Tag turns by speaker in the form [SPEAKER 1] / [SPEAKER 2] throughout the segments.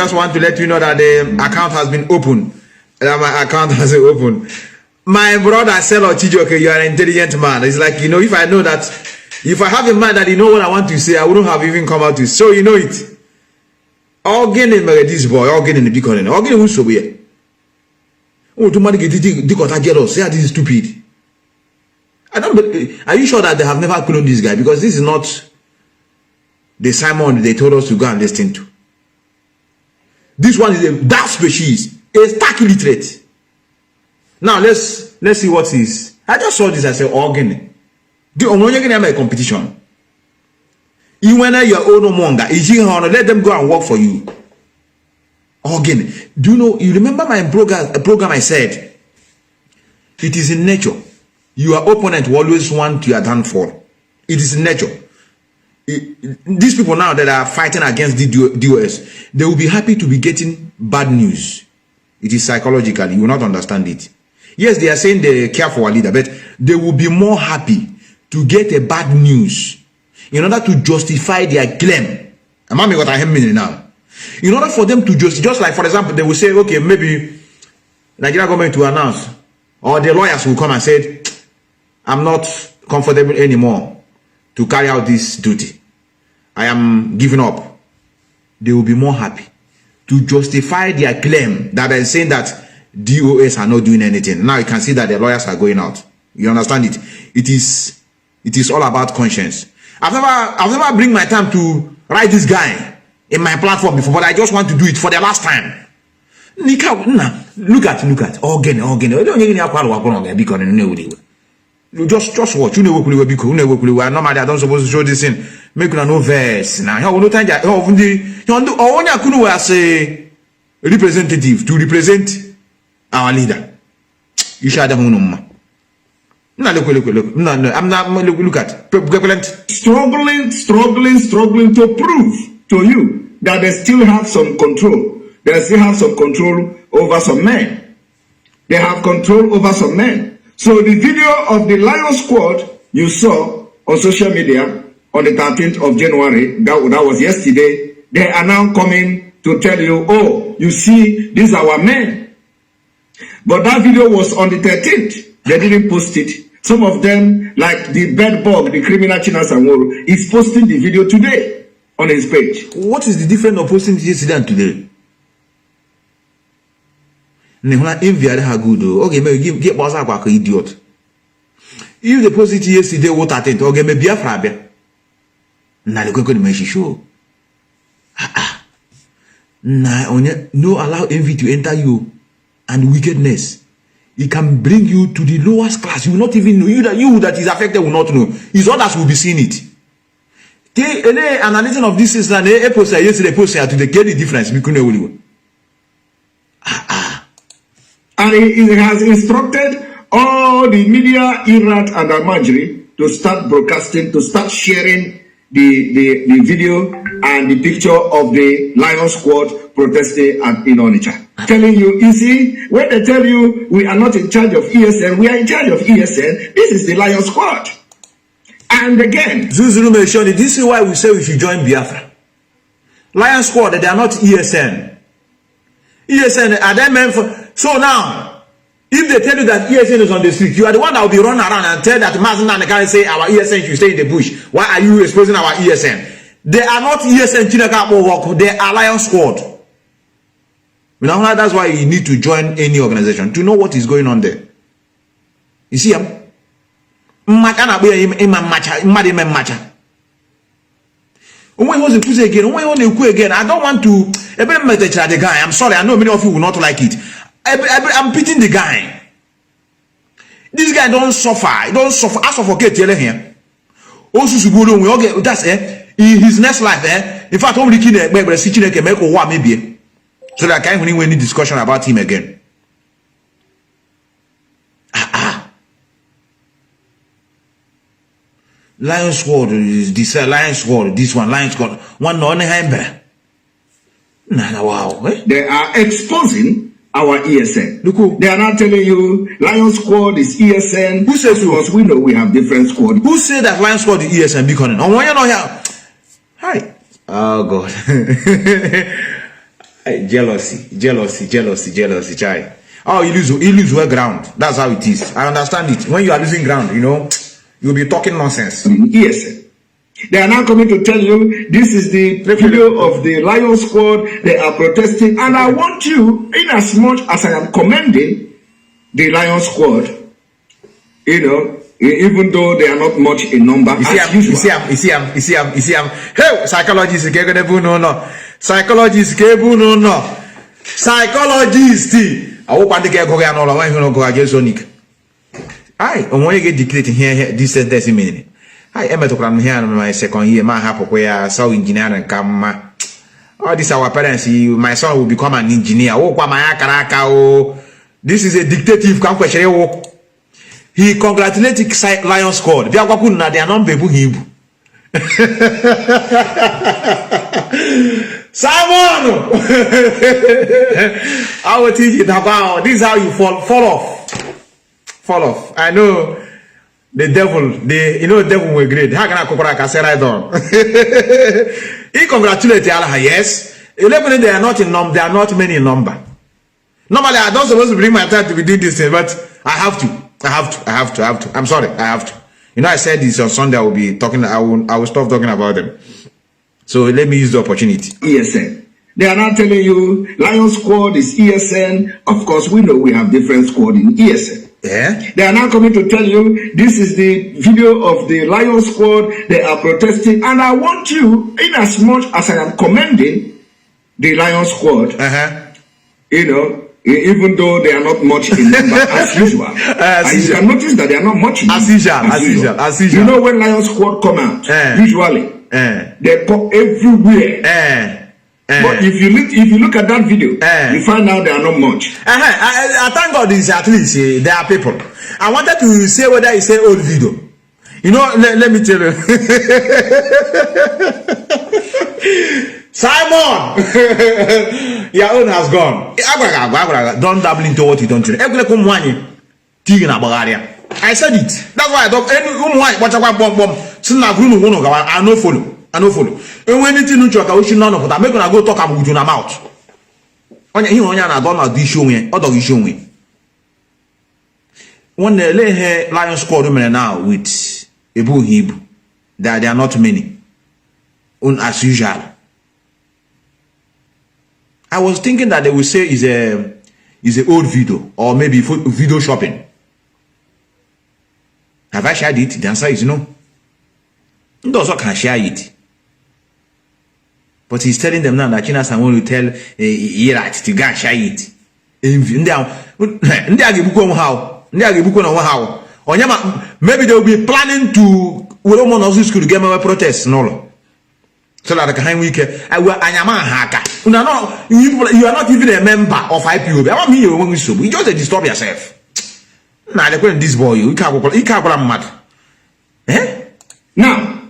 [SPEAKER 1] just want to let you know that the account has been opened. My account has been opened. My brother Selo Chijoke, you are an intelligent man. It's like, you know, if I know that, if I have a mind that you know what I want to say, I wouldn't have even come out to. So you know it. All getting this boy, all getting the big one, all getting who's so weird. Oh, too many get jealous. Say this is stupid. I don't. Are you sure that they have never cloned this guy? Because this is not the Simon they told us to go and listen to. This one is a dark species, a stark illiterate. Now let's see what is. I just saw this as an organ. Do you have a competition? You when your own manga, let them go and work for you. Organ. Do you know? You remember my program? I said it is in nature. Your opponent will always want your downfall. It is in nature. These people now that are fighting against the DOS, they will be happy to be getting bad news. It is psychological. You will not understand it. Yes, they are saying they care for a leader, but they will be more happy to get a bad news in order to justify their claim. Am I what I mean now? In order for them to just like, for example, they will say, okay, maybe Nigeria government will announce, or the lawyers will come and say, I'm not comfortable anymore to carry out this duty. I am giving up. They will be more happy to justify their claim that they're saying that DOS are not doing anything. Now you can see that the lawyers are going out. You understand it? It is all about conscience. I've never bring my time to write this guy in my platform before, but I just want to do it for the last time. Look at organ. Just watch. Normally I don't supposed to show this in. Make no verse. Now no time as a representative to represent our leader. You should have no. No, I'm not look at struggling to prove to you that they still have some control. They still have some control over some men. They have control over some men. So the video of the Lion Squad you saw on social media on the 13th of January, that was yesterday, they are now coming to tell you, oh, you see, these are our men. But that video was on the 13th. They didn't post it. Some of them, like the bedbug, the criminal China Sanworo, is posting the video today on his page. What is the difference of posting yesterday and today? Okay, maybe get boss up like idiot. If they post it yesterday, what I think? Okay, maybe Biafra. Now they're going to make sure. No allow envy to enter you and wickedness. It can bring you to the lowest class. You will not even know. You that is affected will not know. His others will be seeing it. The analysis of this is an episode yesterday posted to the get the difference between and he has instructed all the media, Irat and Almajri, to start broadcasting, to start sharing the video and the picture of the Lion Squad protesting at Onitsha. Telling you, you see, when they tell you we are not in charge of ESN, we are in charge of ESN. This is the Lion Squad. And again, Zuzuru mentioned it. This is why we say we should join Biafra. Lion Squad, they are not ESN. ESN are they meant for? So now, if they tell you that ESN is on the street, you are the one that will be running around and tell that Mazi and can say our ESN should stay in the bush. Why are you exposing our ESN? They are not ESN Chinaka. They are Lion Squad. Now that's why you need to join any organization to know what is going on there. You see, when he was again, I don't want to the guy. I'm sorry, I know many of you will not like it. I'm pitying the guy. This guy don't suffer. He don't suffer. I suffocate here. Also, that's in his next life. In fact, I'm looking at maybe. So that I can't win any discussion about him again. Lion Sword is this Lion Sword, this one, Lion Sword. One no hamber. Wow. They are exposing our ESN. Look, they are not telling you Lion Squad is ESN. Who says to us? We know we have different squad. Who said that Lion Squad is ESN? Because on why you know here? Hi. Oh God. Jealousy, child. Oh, you lose well ground. That's how it is. I understand it. When you are losing ground, you know, you'll be talking nonsense.
[SPEAKER 2] Yes. They are now coming to tell you this is the video of the Lion Squad. They are protesting, and I want you, in as much as I am commending the Lion Squad, you know, even though they are not much in number,
[SPEAKER 1] you see, hey, psychologists, psychologists. I hope I get go and all I want to go against Sonic. I want to get declared here this sentence minute. I am to come here in my second year, my half where saw engineer and come. All this our parents, my son will become an engineer. Oh, my Karaka. Oh, this is a dictative question. He congratulated Lion Squad. They are not baby him. Simon, I will teach you about this is how you fall off. I know the devil, the devil will great. How can I say right on? He congratulated Allah, yes. 11 they are not in number, they are not many in number. Normally I don't supposed to bring my time to be doing this thing, but I have to. I'm sorry, I have to. You know, I said this on Sunday. I will be talking. I will stop talking about them. So let me use the opportunity.
[SPEAKER 2] ESN. They are not telling you Lion Squad is ESN. Of course, we know we have different squad in ESN.
[SPEAKER 1] Yeah.
[SPEAKER 2] They are now coming to tell you this is the video of the Lion Squad. They are protesting, and I want you, in as much as I am commending the Lion Squad, you know. Even though they are not much in number as usual. And you can notice that they are not much in number
[SPEAKER 1] as usual.
[SPEAKER 2] You know when Lion Squad come out, usually they pop everywhere. But if you look at that video, you find out they are not much.
[SPEAKER 1] I thank God is at least there are people. I wanted to say whether it's an old video. You know, let me tell you. Simon, your own has gone. Don't dabble into what you don't know. I said it. That's why I don't. I no follow. And when anything you talk, I wish none of that. Make gonna go talk about your mouth. On your I don't know this show me. Or do show me? When they lay here, Lion Squad now with Ebu Hebrew, that there are not many. As usual. I was thinking that they would say is a old video or maybe video shopping. Have I shared it? The answer is no. He also can share it. But he's telling them now that China San will tell Irat to go and share it. Maybe they will be planning to school to get my protests no. So that the kind week, you are not even a member of Ipob. I want me when we just disturb yourself. Now this boy, you can't mad.
[SPEAKER 2] Now,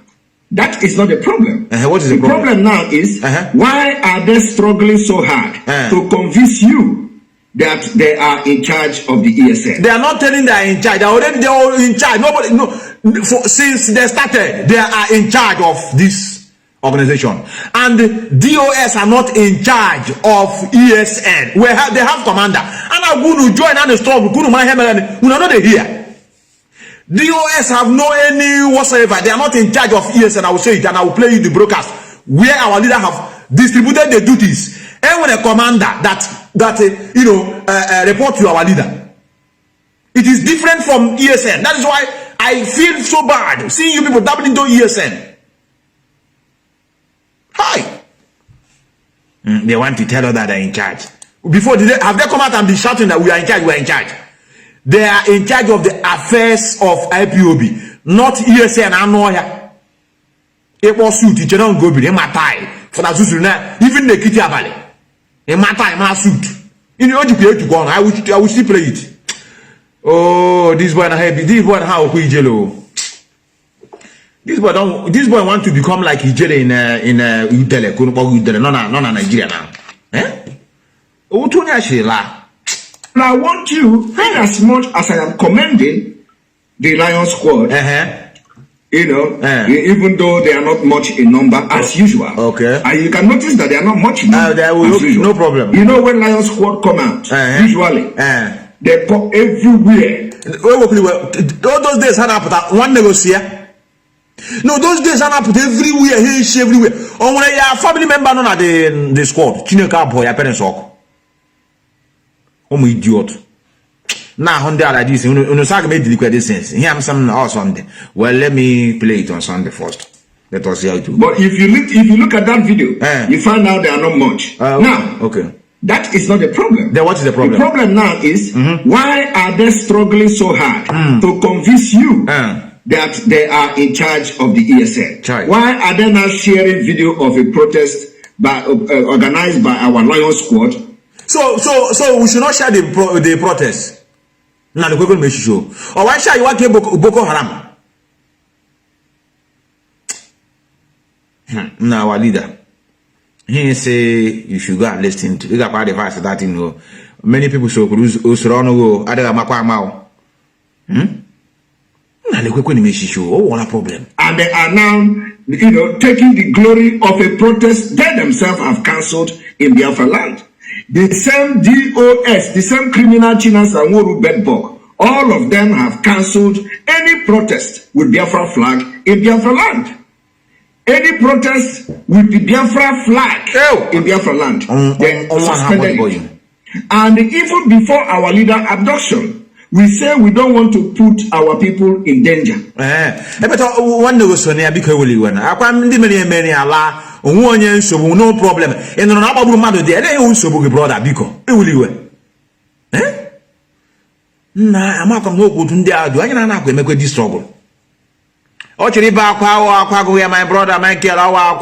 [SPEAKER 2] that is not the problem.
[SPEAKER 1] What is the
[SPEAKER 2] problem now is why are they struggling so hard to convince you that they are in charge of the ESN?
[SPEAKER 1] They are not telling they are in charge. They are in charge. Nobody, no. Since they started, they are in charge of this organization, and DOS are not in charge of ESN. They have commander, and I'm going to join and struggle. We are not here. DOS have no any whatsoever. They are not in charge of ESN. I will say it, and I will play you the broadcast where our leader have distributed the duties. And when a commander that report to our leader, it is different from ESN. That is why I feel so bad seeing you people dabbling into ESN. Hi. They want to tell us that they're in charge. Before, have they come out and be shouting that we are in charge? We are in charge. They are in charge of the affairs of IPOB, not ESN. I know here. It was suit. It don't go be in my tie for that suit. Even the kitty valley in my tie, my suit. In the order to go on, I will still play it. Oh, this one heavy. This one how we jello. This boy want to become like Ijele in Udele, not Nigeria now.
[SPEAKER 2] And I want you, in as much as I am commending the Lion Squad, even though they are not much in number as usual.
[SPEAKER 1] Okay.
[SPEAKER 2] And you can notice that they are not much in number as usual.
[SPEAKER 1] No problem.
[SPEAKER 2] You know when Lion Squad come out, usually, they pop everywhere.
[SPEAKER 1] All those days had happened. One negotiator. No, those days had happened everywhere. Everywhere. Oh, when your family member not at the squad, Chineka boy, your parents talk. Oh, my idiot. Now, on the other days, you say made the sense. Here I'm something on Sunday. Well, let me play it on Sunday first. Let us see how it will.
[SPEAKER 2] But if you look at that video, you find out they are not much. Now,
[SPEAKER 1] okay.
[SPEAKER 2] That is not the problem.
[SPEAKER 1] Then what is the problem?
[SPEAKER 2] The problem now is why are they struggling so hard to convince you that they are in charge of the ESN? Why are they not sharing video of a protest organized by our Lion Squad?
[SPEAKER 1] So we should not share the protest. Now the people make sure. Or why share you want to Boko Haram? Now our leader. He say you should go and listen to. You got part of us that you know. Many people so run go. Other makwa mao. Now the people make sure. Oh, what a problem.
[SPEAKER 2] And they are now, taking the glory of a protest they themselves have cancelled in Biafra land. The same DOS, the same criminal Chinas and Woru Bedbog, all of them have cancelled any protest with Biafra flag in Biafra land. Any protest with the Biafra flag in Biafra land, they suspended it. And even before our leader abduction, we say we don't want to put our people in danger.
[SPEAKER 1] But one was so near because we went. I can't many Allah. No problem. And on our mother, they also book brother Biko. It will you. Nah, I'm not going to go to the do I not make this struggle. Ochiri ba kwa go ya my brother Michael awa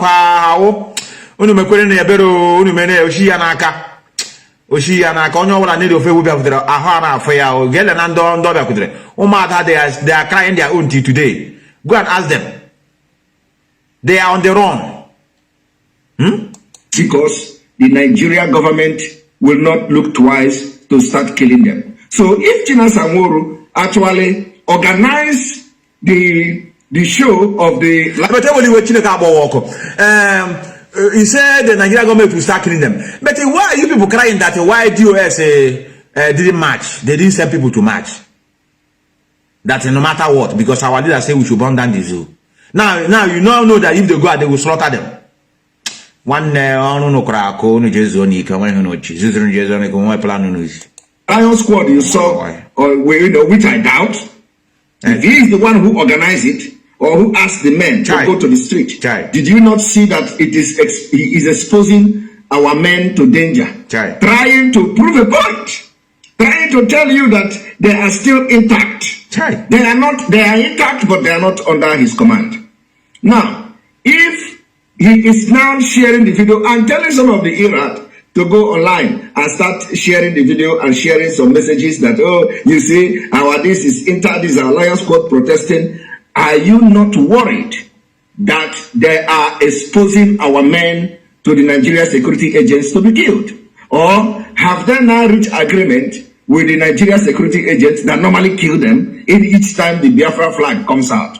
[SPEAKER 1] unu mekwere na ebero unu mene oshi ya n'aka onye ọbụla need ofe wubia kutere ahụ na afọ ya o gele na ndo bia kutere ụmụada they are crying their own till today. Go and ask them. They are on the run.
[SPEAKER 2] Because the Nigeria government will not look twice to start killing them. So if China Samoro actually organize the show of the
[SPEAKER 1] he said the Nigerian government will start killing them. But why are you people crying that why DOS didn't march? They didn't send people to march. That no matter what, because our leader say we should burn down the zoo. Now you know that if they go out, they will slaughter them. One no cracko no jezoni come no Jesus
[SPEAKER 2] Lion Squad you saw, which I doubt. If he is the one who organized it or who asked the men to go to the street, did you not see that he is exposing our men to danger, trying to prove a point, trying to tell you that they are still intact. They are intact, but they are not under his command. Now, if he is now sharing the video and telling some of the Iraq to go online and start sharing the video and sharing some messages that, you see, this is our Lion Squad protesting. Are you not worried that they are exposing our men to the Nigeria security agents to be killed? Or have they now reached agreement with the Nigeria security agents that normally kill them each time the Biafra flag comes out?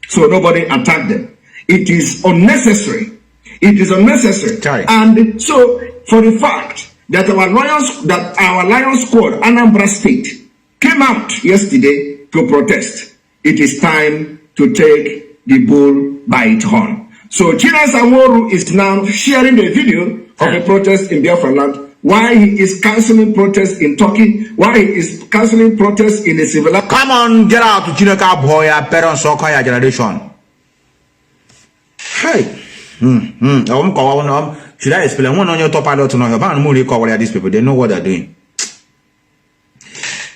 [SPEAKER 2] So nobody attack them. It is unnecessary. It is unnecessary. And so, for the fact that our Lion Squad, Anambra State, came out yesterday to protest, it is time to take the bull by its horn. So, China Samoro is now sharing the video of the protest in Biafra land, why he is cancelling protests in Turkey, why he is cancelling protests in the civil.
[SPEAKER 1] Come on, get out to Chineka boy, parents, Sokaya generation. Hey. Should I explain one on your top pilot to know about movie cover these people? They know what they're doing.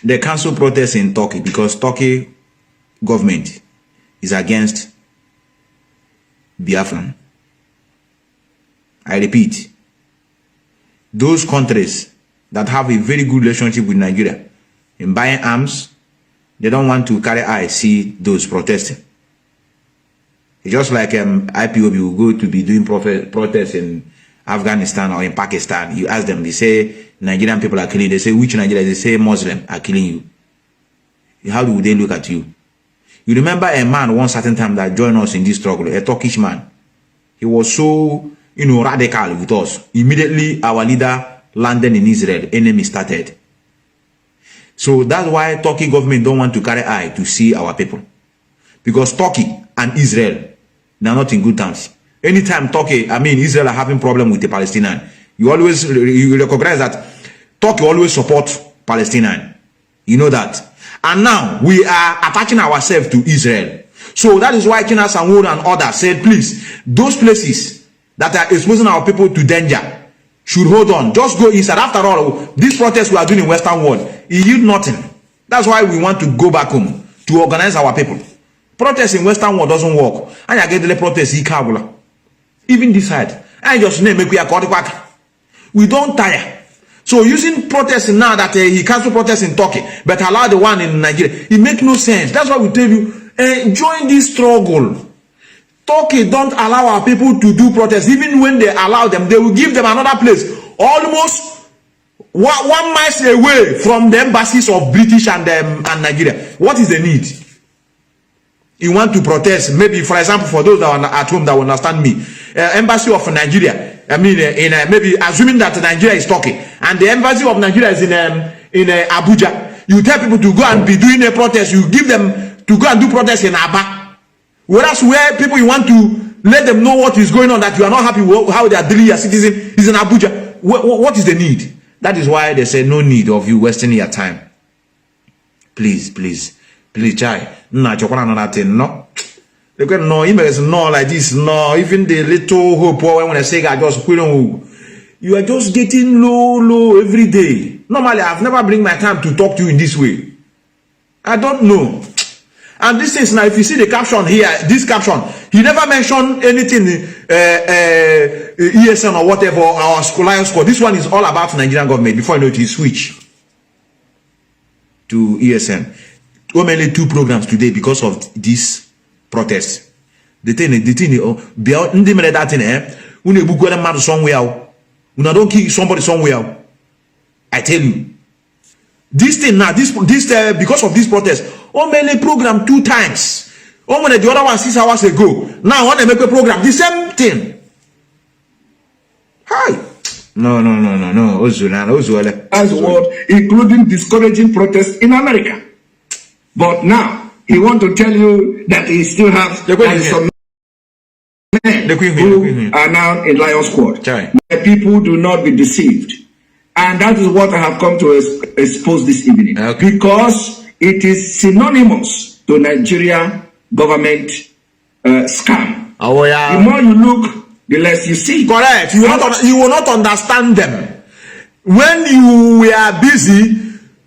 [SPEAKER 1] They cancel protests in Turkey because Turkey government is against Biafran. I repeat, those countries that have a very good relationship with Nigeria in buying arms, they don't want to carry eye see those protesting. It's just like Ipob will go to be doing protests in Afghanistan or in Pakistan. You ask them, they say Nigerian people are killing you. They say which Nigerians? They say Muslim are killing you. How do they look at you? You remember a man one certain time that joined us in this struggle, a Turkish man. He was so, radical with us. Immediately, our leader landed in Israel. Enemy started. So that's why Turkey government don't want to carry eye to see our people. Because Turkey and Israel, they are not in good terms. Anytime Israel are having problem with the Palestinian, you recognize that Turkey always support Palestinian. You know that. And now we are attaching ourselves to Israel. So that is why China Sanwo and others said, please, those places that are exposing our people to danger should hold on. Just go inside. After all, these protests we are doing in Western world, it yield nothing. That's why we want to go back home to organize our people. Protest in Western world doesn't work. And I get the protest in Kabul. Even this side. I just name make we are back. We don't tire. So using protest now that he cancel protest in Turkey, but allow the one in Nigeria, it makes no sense. That's why we tell you, join this struggle. Turkey don't allow our people to do protests. Even when they allow them, they will give them another place, almost 1 mile away from the embassies of British and Nigeria. What is the need? You want to protest, maybe, for example, for those that are at home that will understand me, embassy of Nigeria, maybe assuming that Nigeria is Turkey, and the embassy of Nigeria is in Abuja, you tell people to go and be doing a protest, you give them to go and do protest in Aba. Whereas where people you want to let them know what is going on, that you are not happy with how they are dealing your citizen, is in Abuja. What is the need? That is why they say no need of you wasting your time. Please, chai. No, emails no like this. No, even the little hope when I say I just you are just getting low every day. Normally, I've never bring my time to talk to you in this way. I don't know. And this is now, if you see the caption here, this caption, he never mentioned anything ESN or whatever, our Lions Squad. This one is all about Nigerian government. Before you know it, he switch to ESN. Only 2 programs today because of this protest. The thing, beyond that thing, somewhere, don't kill somebody somewhere. I tell you, this thing now, this because of this protest, only program 2 times. When the other one 6 hours ago. Now when they make a program, the same thing. Hi. No.
[SPEAKER 2] As what, including discouraging protests in America. But now he want to tell you that he still has some men who are now in Lion Squad. The people do not be deceived. And that is what I have come to expose this evening. Okay. Because it is synonymous to Nigeria government scam.
[SPEAKER 1] Oh, yeah.
[SPEAKER 2] The more you look, the less you see.
[SPEAKER 1] Correct. You will not understand them. When you were busy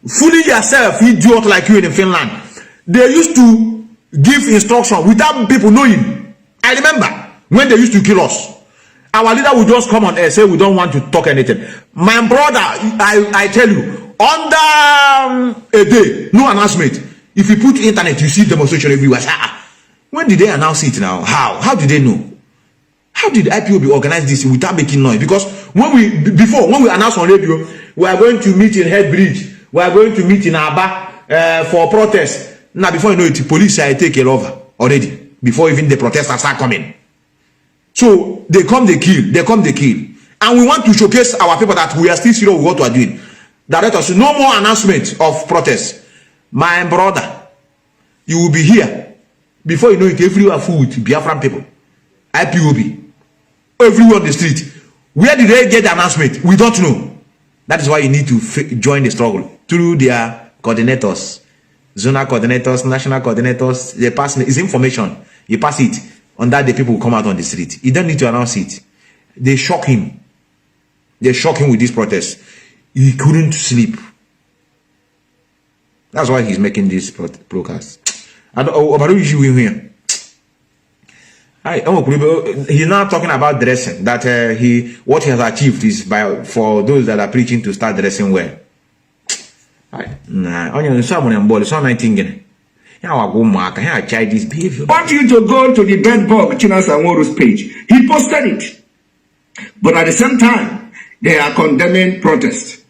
[SPEAKER 1] fooling yourself, idiot like you in Finland, they used to give instruction without people knowing. I remember when they used to kill us. Our leader would just come on air, say we don't want to talk anything. My brother, I tell you, under a day, no announcement. If you put internet, you see demonstration everywhere. When did they announce it now? How did they know? How did IPOB organize this without making noise? Because when we announced on radio, we are going to meet in Headbridge, we are going to meet in Aba for protest. Now, before you know it, police take it over already. Before even the protesters start coming. So they come, they kill. And we want to showcase our people that we are still serious with what we are doing. Directors, no more announcement of protest. My brother, you will be here. Before you know it, everywhere full with Biafran people. IPOB. Everyone on the street. Where did they get the announcement? We don't know. That is why you need to join the struggle. Through their coordinators. Zonal coordinators, national coordinators. They pass it's information. You pass it. On that day, people will come out on the street. You don't need to announce it. They shock him. They shock him with this protest. He couldn't sleep. That's why he's making this broadcast. And here. He's now talking about dressing. That what he has achieved is for those that are preaching to start dressing well. Nah, on someone on board, it's not 19. I this behavior.
[SPEAKER 2] I want you to go to the bedbug Chinas Anworo's page. He posted it. But at the same time, they are condemning protest.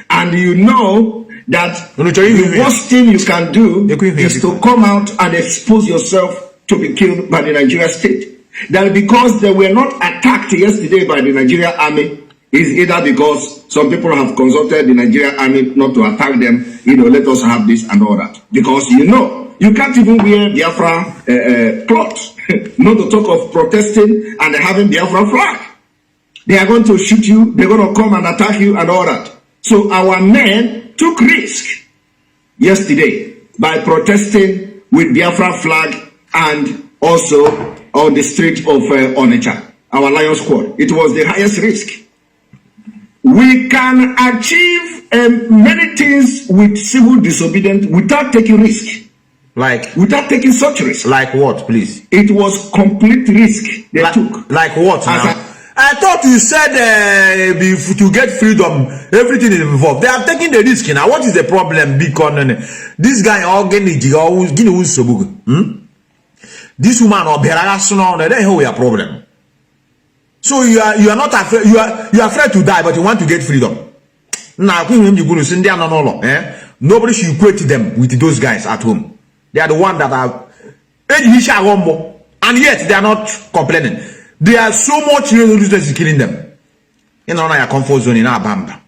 [SPEAKER 2] And you know that the worst thing you can do is to come out and expose yourself to be killed by the Nigeria state. That because they were not attacked yesterday by the Nigeria army is either because some people have consulted the Nigeria army not to attack them, let us have this and all that. Because you can't even wear Biafra cloth, not to talk of protesting and having Biafra flag. They are going to shoot you, they're going to come and attack you and all that. So our men took risk yesterday by protesting with Biafra flag and also on the street of Onitsha, our Lion Squad. It was the highest risk. We can achieve many things with civil disobedience without taking risk.
[SPEAKER 1] Like?
[SPEAKER 2] Without taking such risk.
[SPEAKER 1] Like what, please?
[SPEAKER 2] It was complete risk they took.
[SPEAKER 1] Like what now? I thought you said to get freedom, everything is involved. They are taking the risk now. What is the problem? Because this guy this woman or they don't have a problem. So you are not afraid. You are afraid to die, but you want to get freedom. Now, nobody should equate them with those guys at home. They are the ones that are, and yet they are not complaining. They are so much resistance killing them. In our comfort zone in our bamba.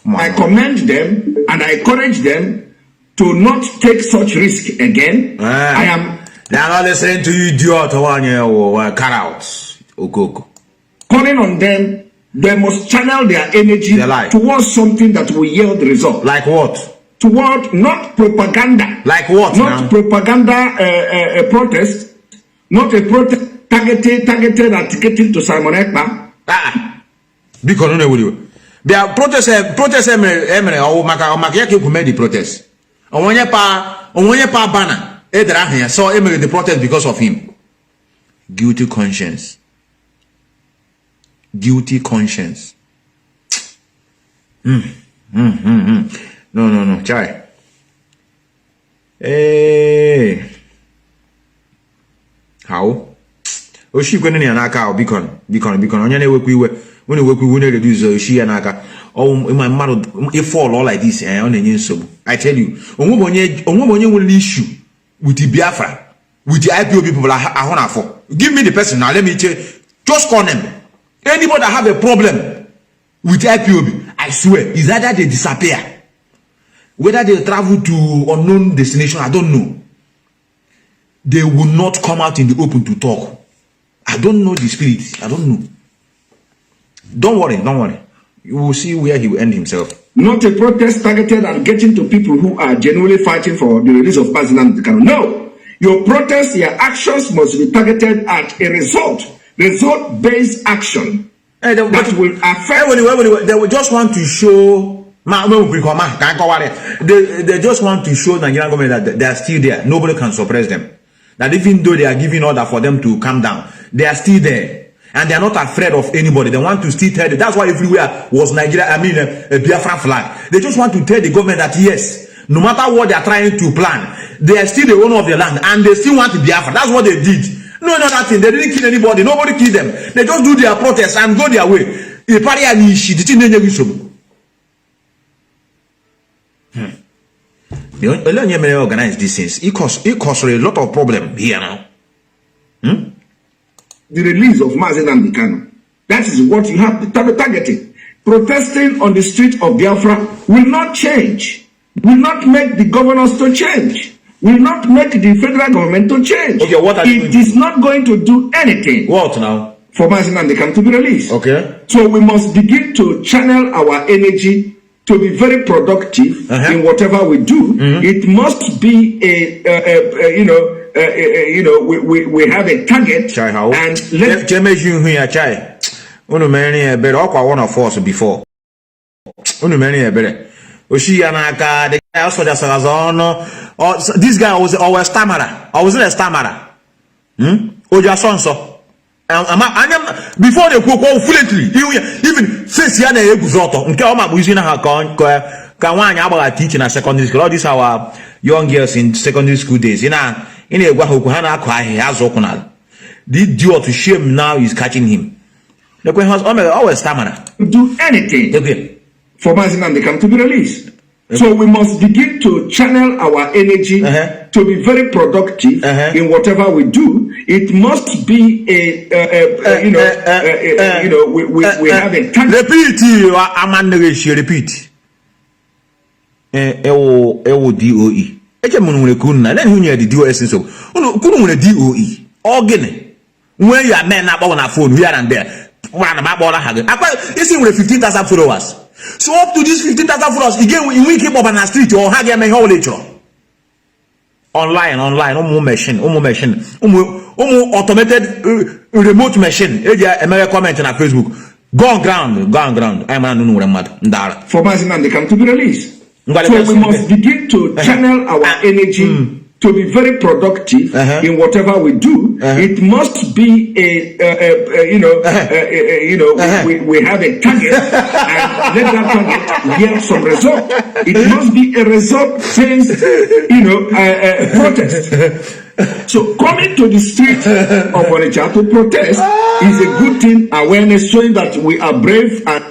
[SPEAKER 2] I commend them and I encourage them to not take such risk again.
[SPEAKER 1] They are not listening to you, idiot, or cut out.
[SPEAKER 2] Calling on them, they must channel their energy towards something that will yield result.
[SPEAKER 1] Like what?
[SPEAKER 2] Toward not propaganda.
[SPEAKER 1] Like what?
[SPEAKER 2] Not propaganda protest. Not a protest targeted and ticketed to Simon Ekpa.
[SPEAKER 1] Because they are protest emere or makiaki who made the protest. Onye pa banner. So emere the protest because of him. Guilty conscience. Guilty conscience. No, chai. Hey. How? Oshi kwene ni anaka beacon onye na-ewekwa iwe when ewekwa iwe na-reduce oshi ya n'aka my mmadụ if fall all like this ọ na-enye nsogbu. I tell you onwe onye nwere issue with the Biafra with the IPOB people ahụ na afọ. Give me the person now, let me just call them. Anybody that have a problem with IPOB, I swear is either they disappear, whether they travel to unknown destination, I don't know. They will not come out in the open to talk. I don't know the spirit. I don't know. Don't worry. You will see where he will end himself.
[SPEAKER 2] Not a protest targeted at getting to people who are genuinely fighting for the release of Nnamdi Kanu. No. Your protest, your actions must be targeted at a result-based action that will affect.
[SPEAKER 1] They will just want to show. They just want to show the Nigerian government that they are still there. Nobody can suppress them. That even though they are giving order for them to calm down, they are still there. And they are not afraid of anybody. They want to still tell them. That's why everywhere was Nigeria, a Biafra flag. They just want to tell the government that yes, no matter what they are trying to plan, they are still the owner of the land. And they still want Biafra. That's what they did. No, nothing. They didn't kill anybody. Nobody killed them. They just do their protests and go their way. The only organize these things. It causes a lot of problem here now.
[SPEAKER 2] The release of Mazi Nnamdi Kanu. That is what you have to be targeting. Protesting on the street of Biafra will not change. Will not make the governors to change. Will not make the federal government to change.
[SPEAKER 1] Okay, what are
[SPEAKER 2] it is not going to do anything.
[SPEAKER 1] What now?
[SPEAKER 2] For Mazi Nnamdi Kanu to be released.
[SPEAKER 1] Okay.
[SPEAKER 2] So we must begin to channel our energy to be very productive in whatever we do. It must be we have a target.
[SPEAKER 1] Chai, how?
[SPEAKER 2] And let's
[SPEAKER 1] chai. One of us before. This guy was always stammerer. I wasn't a stammerer. Before they go fluently, even face yana eguzoto. Nke oma buzi na ka nwanya agbaga teaching at secondary school. All these our young girls in secondary school days. Ina egwa hoku ha na akwa ahia azokunal. The idiot to shame now is catching him. The question was always stamina.
[SPEAKER 2] Do anything for Mazi Nnamdi Kanu to be released. So we must begin to channel our energy to be very productive in whatever we do. It must be we have a target.
[SPEAKER 1] Repeat, repeat. Ewo DOE. Eche munu nwere kunna. Let me hear the DOS so. Kunu nwere DOE. Ogene. When you are men na on a phone here and there. One about all hagen. You see with 15,000 followers. So up to these 15,000 followers, again we keep up on the street or hang me whole nature. Online, machine, automated remote machine. American comment on Facebook. Go on ground. I'm not
[SPEAKER 2] for Mazi Nnamdi Kanu to be released. So we must begin to channel our energy to be very productive in whatever we do. It must be we have a target and let that target yield some result. It must be a result-based protest. So coming to the street of Onitsha to protest is a good thing, awareness, showing that we are brave and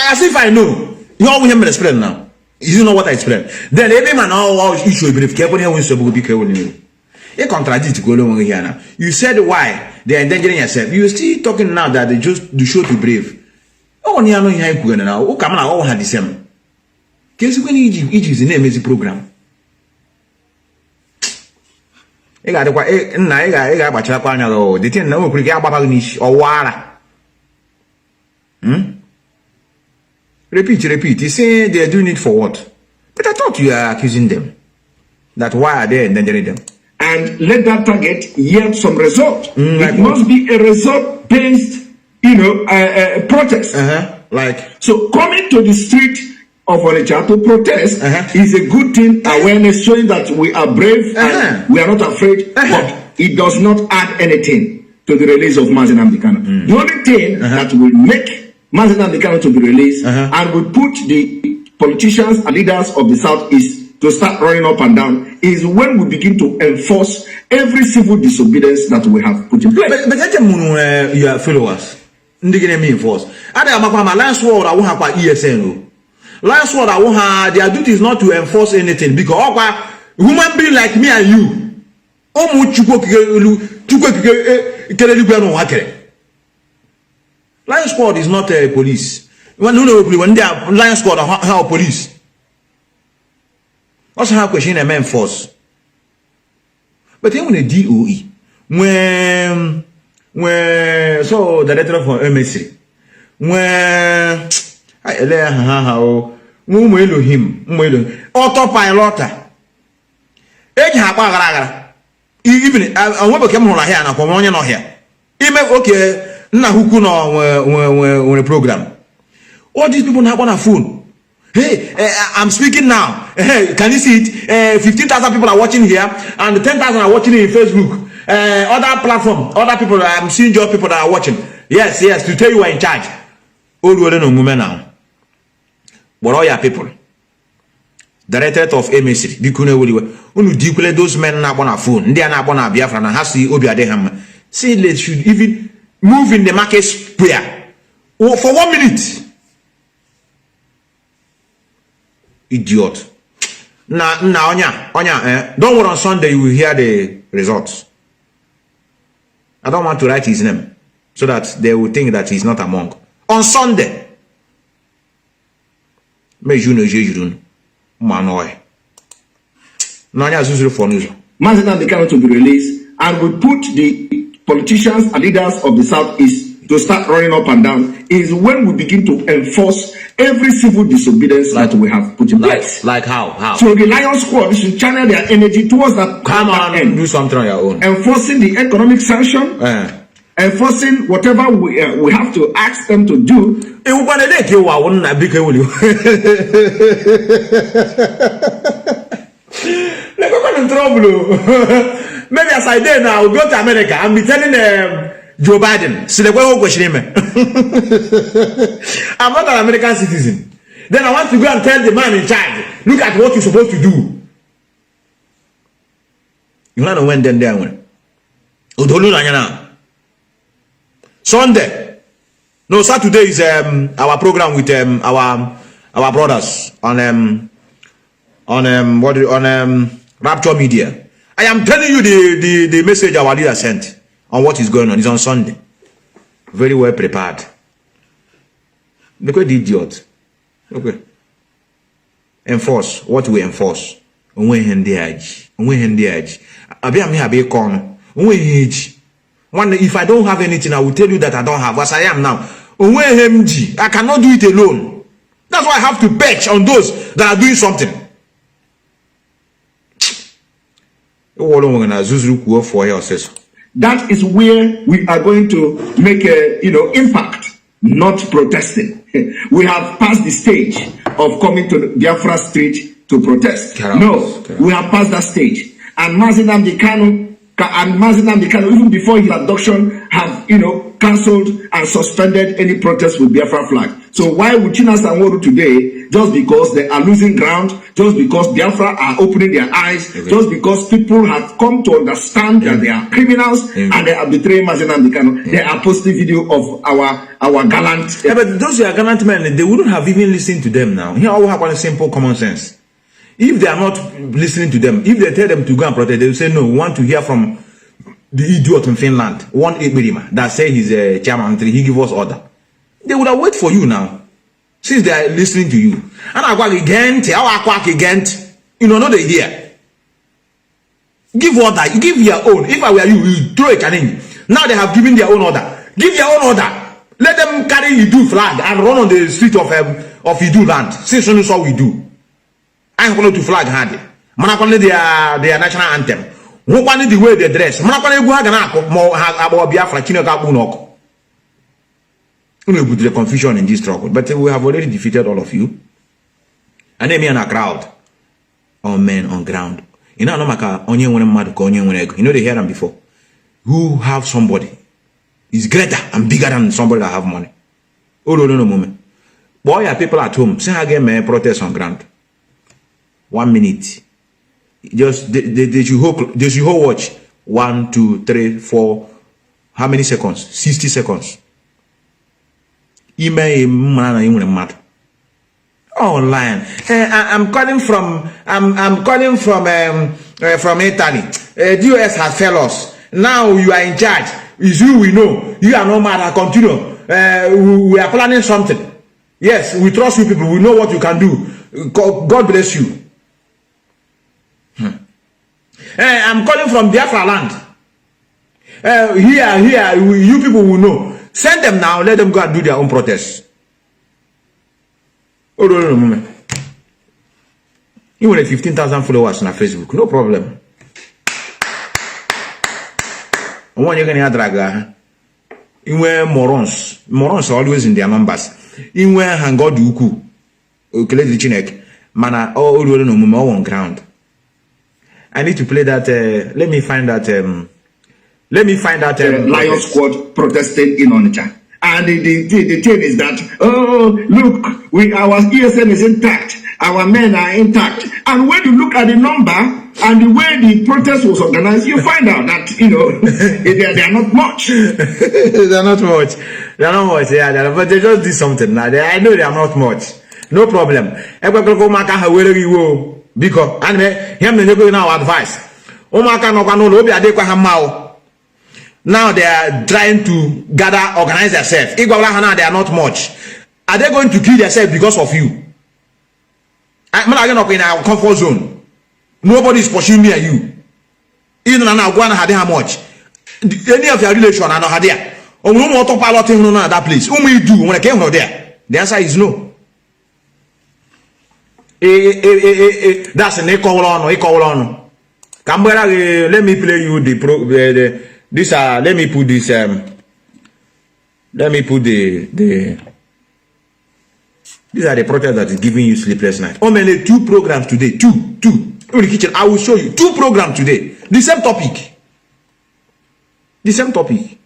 [SPEAKER 1] as if I know. You all hear me explain now. You know what I explain. Then every man all issue be careful here when so be careful. You contradict go along here now. You said why they are endangering yourself. You still talking now that they show to brave. Oh, you know here go now. Oh, come on, all had the same. Guess when Egypt is the name is the program. I got the thing now we get about or wara. Repeat. You say they are doing it for what? But I thought you are accusing them. That why are they endangering them?
[SPEAKER 2] And let that target yield some result. It must be a result-based, protest. So coming to the street of Onitsha to protest is a good thing, awareness, showing that we are brave and we are not afraid. But it does not add anything to the release of Mazi Nnamdi Kanu. The only thing that will make Mazi Nnamdi Kanu to be released and will put the politicians and leaders of the Southeast to start running up and down is when we begin to enforce every civil disobedience that we have put in place.
[SPEAKER 1] But your followers, enforce. Last word I won't have ESN. Last word I won't have their duty is not to enforce anything because human being like me and you. Lion Squad is not a police. When they are Lion Squad are how police. Also have question a man force. But then when a DOE, when so the letter for MSC, when I let how him Autopiloter. Even I want to come on here and come on here. Even okay. Na huku no when a program. All these people have on a phone. Hey, I'm speaking now. Hey, can you see it? 15,000 people are watching here, and 10,000 are watching it in Facebook. Other platform, other people. I'm seeing your people that are watching. Yes, to tell you are in charge. Old world no women now. But all your people, director of MSC, Unu declare those men na on a phone. They are not on a Biafra na has to Obi Adeham. See, they should even move in the market square for 1 minute. Idiot. Now, Onya, don't worry, on Sunday you will hear the results. I don't want to write his name so that they will think that he's not among. On Sunday, mais you know, Manoy. Nanya Zuzu for news.
[SPEAKER 2] Mazi Nnamdi Kanu to be released and will put the politicians and leaders of the Southeast to start running up and down is when we begin to enforce every civil disobedience that we have put in place.
[SPEAKER 1] Like how?
[SPEAKER 2] So the Lion Squad should channel their energy towards that.
[SPEAKER 1] Come on and do something on your own.
[SPEAKER 2] Enforcing the economic sanction, enforcing whatever we have to ask them to do.
[SPEAKER 1] In trouble. Maybe as I did now, I'll go to America and be telling Joe Biden, see the way question him. I'm not an American citizen. Then I want to go and tell the man in charge, look at what you're supposed to do. You know when then there went. Sunday. No, Saturday is our program with our brothers on Rapture Media. I am telling you the message our leader sent on what is going on. It's on Sunday. Very well prepared. Look at the idiot. Okay. Enforce what we enforce. One, if I don't have anything, I will tell you that I don't have. As I am now, I cannot do it alone. That's why I have to bet on those that are doing something.
[SPEAKER 2] That is where we are going to make a impact, not protesting. We have passed the stage of coming to the Biafra street to protest. We have passed that stage. And Mazi Nnamdi Kanu, even before his abduction, have cancelled and suspended any protest with Biafra flag. So why would Chinasa Nworu today, just because they are losing ground, just because Biafra are opening their eyes, just because people have come to understand that they are criminals and they are betraying Mazi Nnamdi Kanu, they are posting video of our gallant.
[SPEAKER 1] Yeah, but those are gallant men, they wouldn't have even listened to them now. Here, all have one simple common sense. If they are not listening to them, if they tell them to go and protest, they will say, no, we want to hear from the idiot in Finland, one Ebirima, that say he's a chairman, he give us order. They would have waited for you now, since they are listening to you. And I quack again, no they hear. Give order, you give your own. If I were you, you throw a challenge. Now they have given their own order. Give your own order. Let them carry Idu flag and run on the street of Idu land. Since we saw we do. I'm going to flag hard. Manakone their national anthem. Who wanted the way they dress? Manakone Guaganako, more about Biafra, Chinaka. We put the confusion in this struggle, but we have already defeated all of you. And then me and a crowd, all men on ground. You know, they hear them before. Who have somebody is greater and bigger than somebody that have money. Oh no moment. Boy, are people at home. Say again, may protest on ground. 1 minute. Just they should hold watch. 1, 2, 3, 4. How many seconds? 60 seconds. Online. I'm calling from Italy. The US has failed us. Now you are in charge. It's you we know. You are no matter. Continue. We are planning something. Yes, we trust you people. We know what you can do. God bless you. I'm calling from Biafra land. Here, you people will know. Send them now. Let them go and do their own protests. Oh no. You want 15,000 followers on Facebook. No problem. One you're gonna drag. You wear morons. Morons are always in their numbers. You wear hangod uku. Okay, chinek. Mana all on ground. I need to play that. Let me find that.
[SPEAKER 2] Lion Squad protested in Onitsha. And the thing is that, oh, look, our ESM is intact. Our men are intact. And when you look at the number and the way the protest was organized, you find out that, they are not much.
[SPEAKER 1] They're not much. They're not much, yeah. But they just did something. Now, I know they are not much. No problem. Because and him the now advice. Now they are trying to gather, organize themselves. They are not much. Are they going to kill themselves because of you? I'm not in our comfort zone. Nobody is pursuing me and you. Even now, one had how much? Any of your relation are not there. Or no more autopiloting on that place. Whom we do when I came from there? The answer is no. That's an equal on. Canberra, let me play you this. Let me put this. Let me put the. These are the protests that is giving you sleepless night. Oh man, 2 programs today. Two. In the kitchen, I will show you 2 programs today. The same topic.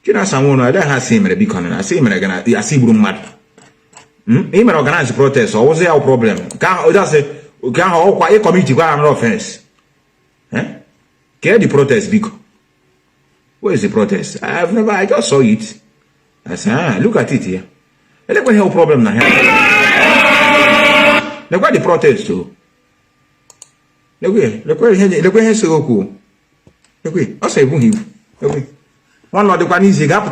[SPEAKER 1] Kina someone I don't have same big corner. I say I see room mad. Him organize protest, or was there a problem? Can't a committee go an offense. Care the protest big. Where is the protest? I just saw it. I said, look at it here. Look what the problem now. Look at the protest too. Look where he's so cool. Look where, I say, boom, look where. One lot of Chinese, he got.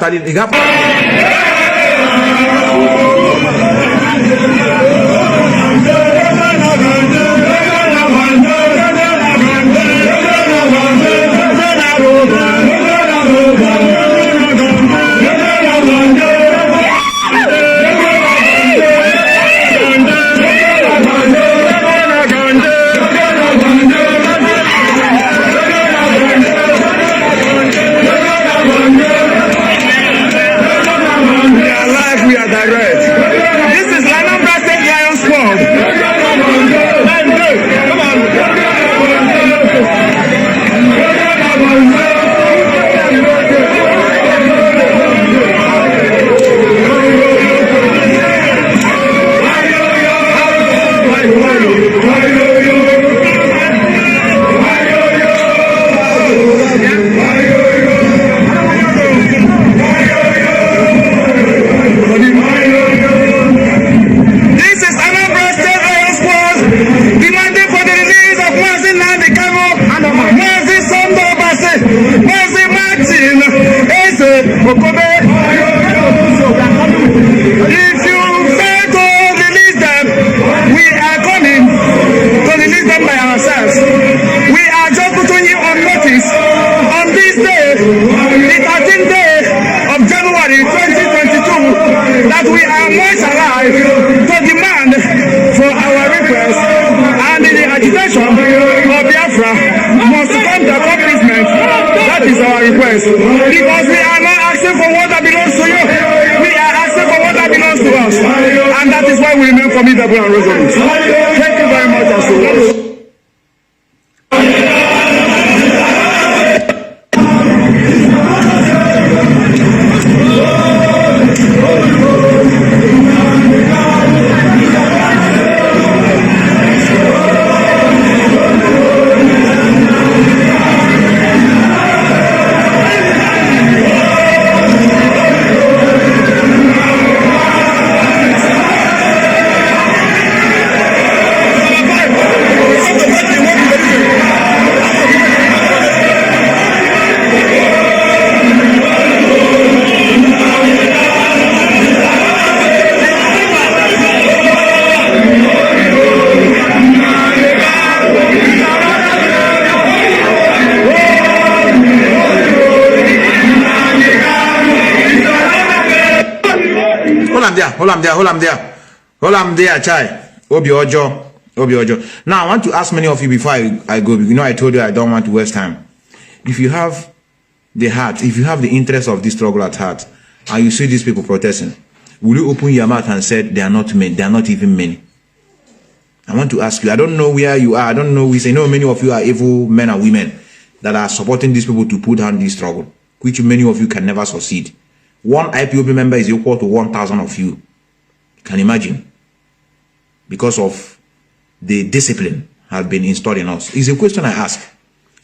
[SPEAKER 2] Because we are not asking for what that belongs to you. We are asking for what that belongs to us. And that is why we remain formidable and resolute. Thank you very much as well.
[SPEAKER 1] Hold on there, chai. Obi Ojo. Now, I want to ask many of you before I go. You know, I told you I don't want to waste time. If you have the heart, if you have the interest of this struggle at heart, and you see these people protesting, will you open your mouth and say they are not many? They are not even many. I want to ask you. I don't know where you are. I don't know. We say no. Many of you are evil men and women that are supporting these people to put down this struggle, which many of you can never succeed. One IPOB member is equal to 1,000 of you. Can imagine, because of the discipline have been installed in us. It's a question I ask.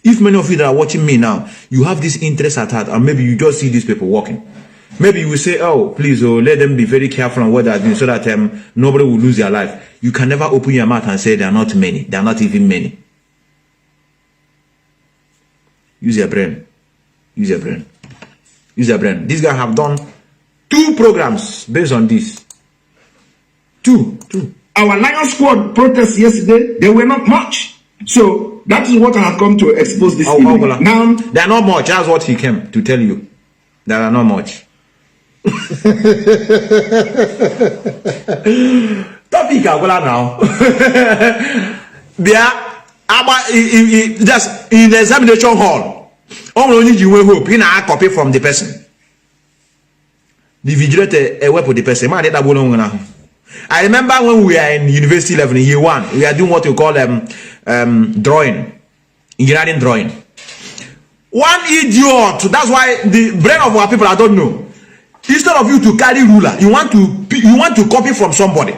[SPEAKER 1] If many of you that are watching me now, you have this interest at heart, and maybe you just see these people walking, maybe you will say, oh, please, let them be very careful on what they're doing so that nobody will lose their life. You can never open your mouth and say there are not many. There are not even many. Use your brain. Use your brain. Use your brain. These guys have done 2 programs based on this. Two.
[SPEAKER 2] Our Lion Squad protests yesterday, they were not much. So that is what I have come to expose this evening.
[SPEAKER 1] Now they are not much. That's what he came to tell you. There are not much. Topic now. They are just in the examination hall. Only you will hope in a copy from the person. The vigilator a weapon the person. I remember when we were in university level in year 1, we are doing what we call drawing, engineering drawing. One idiot, that's why the brain of our people, I don't know. Instead of you to carry ruler, you want to copy from somebody.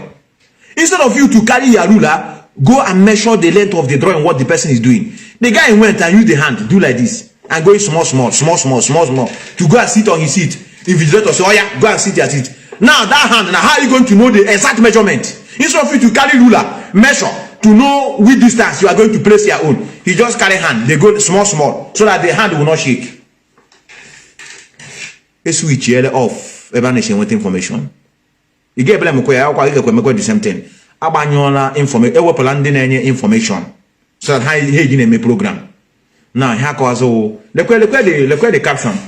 [SPEAKER 1] Instead of you to carry your ruler, go and measure the length of the drawing, what the person is doing. The guy went and used the hand, do like this, and going small, to go and sit on his seat. Invigilator say, oh yeah, go and sit your seat. Now that hand, now how are you going to know the exact measurement? Instead of you to carry ruler, measure, to know which distance you are going to place your own, he just carry hand. They go small, so that the hand will not shake. A switch here off. Evaluation with information. You get blame the same thing. Abanyola information. Ewo landing any information. So that how he in a program. Now here goes the caption.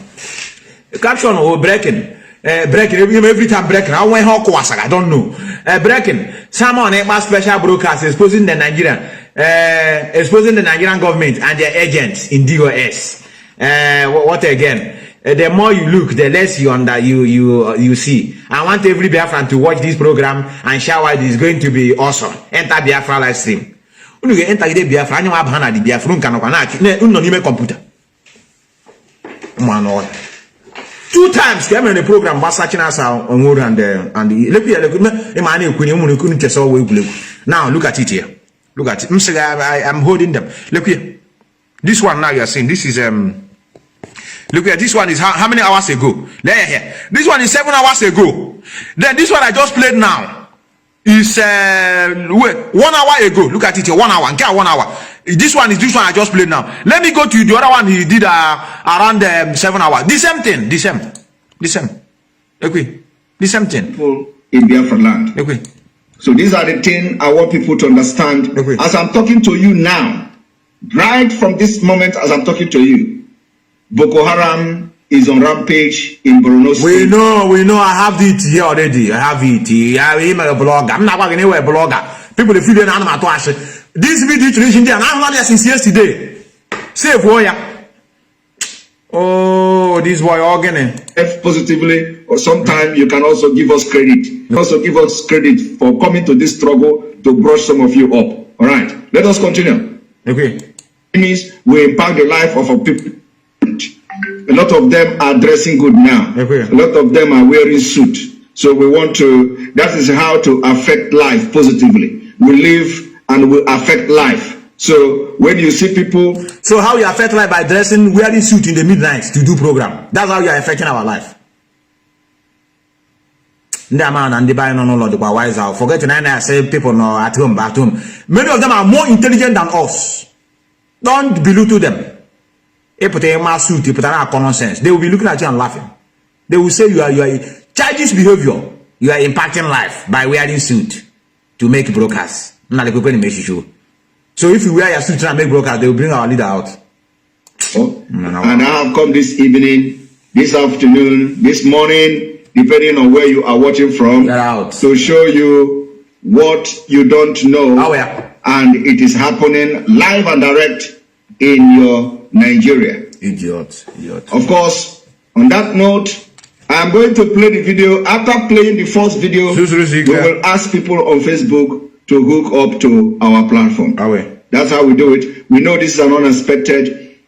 [SPEAKER 1] The caption or breaking. Breaking every time breaking. I went how I don't know. Breaking. Someone a special broadcast exposing the Nigerian government and their agents in DOS. What again? The more you look, the less you see. I want every Biafran to watch this program and share why this is going to be awesome. Enter Biafra live stream. When you enter the Biafra, you have Hana the Biafra can computer. 2 times came in the program was searching us out on wood and now look at it here. Look at it. I'm holding them. Look here. This one now you are seeing. This is look here. This one is how many hours ago? Here. This one is 7 hours ago. Then this one I just played now is 1 hour ago. Look at it here. 1 hour. Get 1 hour. This one I just played now. Let me go to the other one he did around 7 hours. The same thing. The same. Okay. The same thing.
[SPEAKER 2] People in Biafra land.
[SPEAKER 1] Okay.
[SPEAKER 2] So these are the things I want people to understand. Okay. As I'm talking to you now, right from this moment as I'm talking to you, Boko Haram is on rampage in Borno State.
[SPEAKER 1] We know. I have it here already. I have it. I'm a blogger. I'm not going anywhere blogger. People feel an animal to ask. This video tradition there, and I'm not there since yesterday. Save warrior. Oh, this boy organic.
[SPEAKER 2] Positively, or sometimes you can also give us credit. Also give us credit for coming to this struggle to brush some of you up. All right, let us continue.
[SPEAKER 1] Okay.
[SPEAKER 2] It means we impact the life of our people. A lot of them are dressing good now. Okay. A lot of them are wearing suit. So we want to. That is how to affect life positively. We live and will affect life. So when you see people,
[SPEAKER 1] so how you affect life by dressing, wearing suit in the midnight to do program. That's how you are affecting our life. Man and the buy no the wise out. Forget to I say people no at home. Many of them are more intelligent than us. Don't belittle them. They put a suit, they put a common sense. They will be looking at you and laughing. They will say you are childish behavior. You are impacting life by wearing suit to make broadcasts. So if you wear your suit and make broadcast, they will bring our leader out.
[SPEAKER 2] And I have come this evening, this afternoon, this morning, depending on where you are watching from, to show you what you don't know.
[SPEAKER 1] Oh, yeah.
[SPEAKER 2] And it is happening live and direct in your Nigeria.
[SPEAKER 1] Idiot.
[SPEAKER 2] Of course, on that note, I am going to play the video. After playing the first video, we will ask people on Facebook to hook up to our platform. That's how we do it. We know this is an unexpected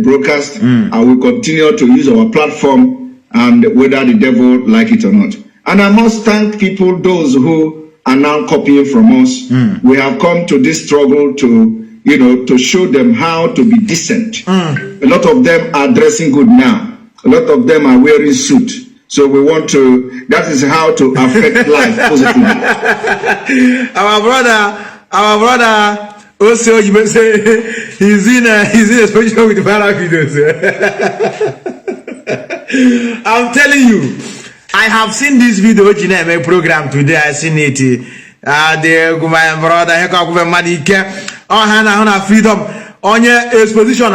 [SPEAKER 2] broadcast, and we continue to use our platform, and whether the devil like it or not. And I must thank people, those who are now copying from us. We have come to this struggle to show them how to be decent. A lot of them are dressing good now. A lot of them are wearing suit. So we want to, that is how to affect life positively.
[SPEAKER 1] Our brother, also you may say he's in a special with the viral videos. I'm telling you, I have seen this video in a program today. I seen it. There go my brother. He can go money. Oh, Hana freedom on your exposition.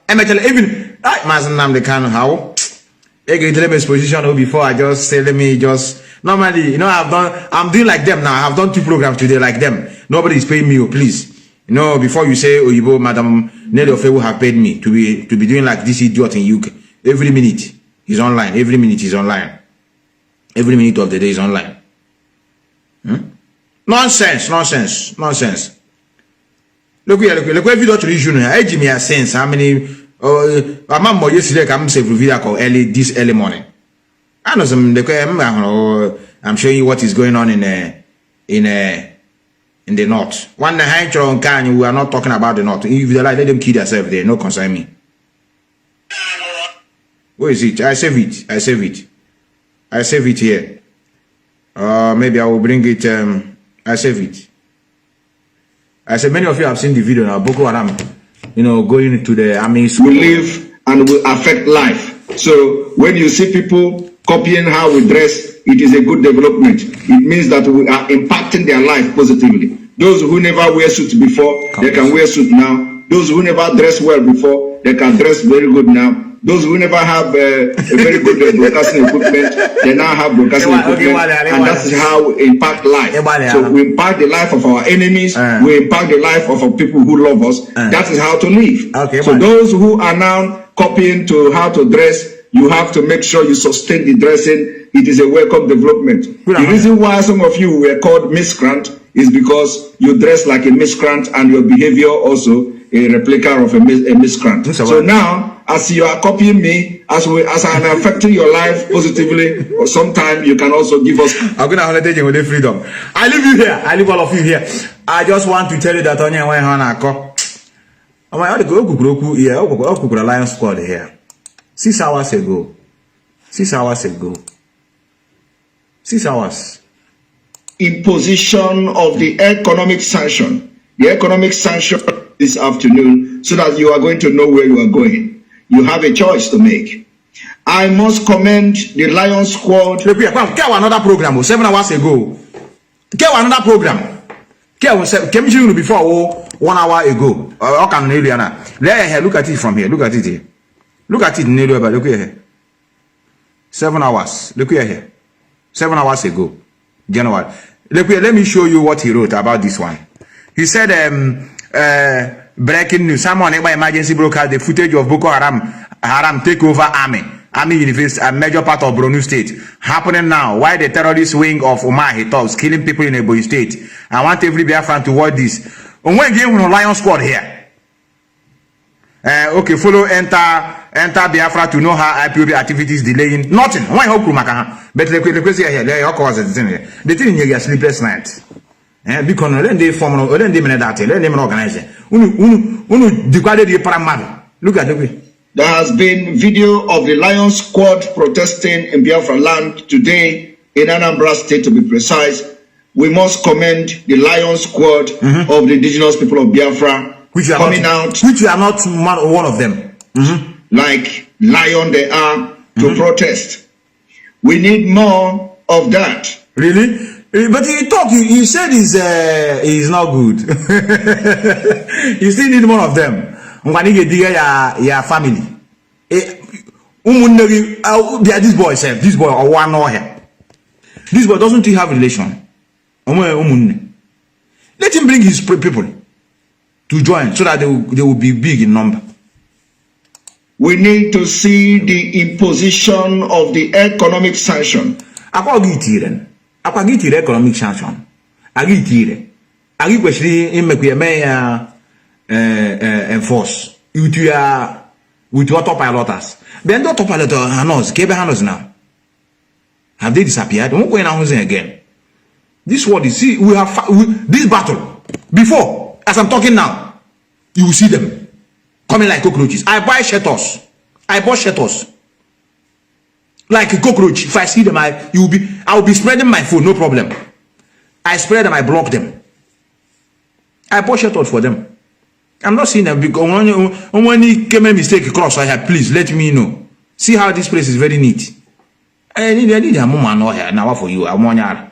[SPEAKER 1] Even Mazi Nnamdi Kanu how. I get them exposition before I just say normally, I'm doing like them now. I have done 2 programs today like them. Nobody is paying me, please. Before you say Oyibo, Madam Nelly Ofewu have paid me to be doing like this idiot in UK. Every minute is online. Every minute is online. Every minute of the day is online. Nonsense. Look video to issue now. I give me a sense how many. I'm more yesterday come save video call this early morning. I know some I'm showing you what is going on in the north. One the high on Kanu, we are not talking about the north. If they like, let them kill themselves there, no concern me. Where is it? I save it. I save it. I save it here. Maybe I will bring it. I save it. I said many of you have seen the video now. Boko Haram, you know, going into the army school.
[SPEAKER 2] We live and will affect life. So when you see people copying how we dress, it is a good development. It means that we are impacting their life positively. Those who never wear suit before, they can wear suit now. Those who never dress well before, they can dress very good now. Those who never have a very good broadcasting equipment, they now have broadcasting equipment. And that is how we impact life. So we impact the life of our enemies. We impact the life of our people who love us. That is how to live. So those who are now copying to how to dress, you have to make sure you sustain the dressing. It is a welcome development. The reason why some of you were called miscreant is because you dress like a miscreant and your behavior also a replica of a miscreant. So now, as you are copying me, as I'm affecting your life positively, or sometime you can also give us.
[SPEAKER 1] I'm gonna holiday you with the freedom. I leave you here. I leave all of you here. I just want to tell you that on your way on I call. Oh my God, yeah, Lion Squad here. 6 hours ago. 6 hours ago. 6 hours.
[SPEAKER 2] Imposition of the economic sanction. The economic sanction this afternoon, so that you are going to know where you are going. You have a choice to make. I must commend the Lion Squad.
[SPEAKER 1] Get another program 7 hours ago. Get another program. Came to before 1 hour ago. Look at it from here. Look at it here. Look at it, look here. 7 hours. Look here. 7 hours ago. January. Let me show you what he wrote about this one. He said, breaking news. Someone by emergency broadcast the footage of Boko Haram take over Army University, a major part of Borno State. Happening now. Why the terrorist wing of Omar talks, killing people in Ebonyi State. I want every Biafran to watch this. When game on Lion Squad here. Okay, follow enter Biafra to know how IPOB activities delaying. Nothing. Why hope Maka? But the question here, the thing here is sleepless night. Because when they form, when they manage that, when they organize it, look at the way.
[SPEAKER 2] There has been video of the Lion Squad protesting in Biafra land today in Anambra State, to be precise. We must commend the Lion Squad of the indigenous people of Biafra coming out.
[SPEAKER 1] Which are not one of them.
[SPEAKER 2] Like lion they are to protest. We need more of that.
[SPEAKER 1] Really? But you said he's not good. You still need more of them. Your family. This boy or one or here. This boy doesn't have relation. Let him bring his people to join so that they will be big in number.
[SPEAKER 2] We need to see the imposition of the economic sanction.
[SPEAKER 1] Akwa economic sanction. Question enforce with autopiloters. Then the autopiloters now. Have they disappeared? Won't go in again. This word is see we have this battle before as I'm talking now. You will see them coming like cockroaches. I buy shelters. I bought shelters. Like a cockroach. If I see them, I will be spreading my phone, no problem. I spread them, I block them. I bought shelters for them. I'm not seeing them because when you came a mistake across, I have please let me know. See how this place is very neat. I need a moment here now for you. I'm 1 year.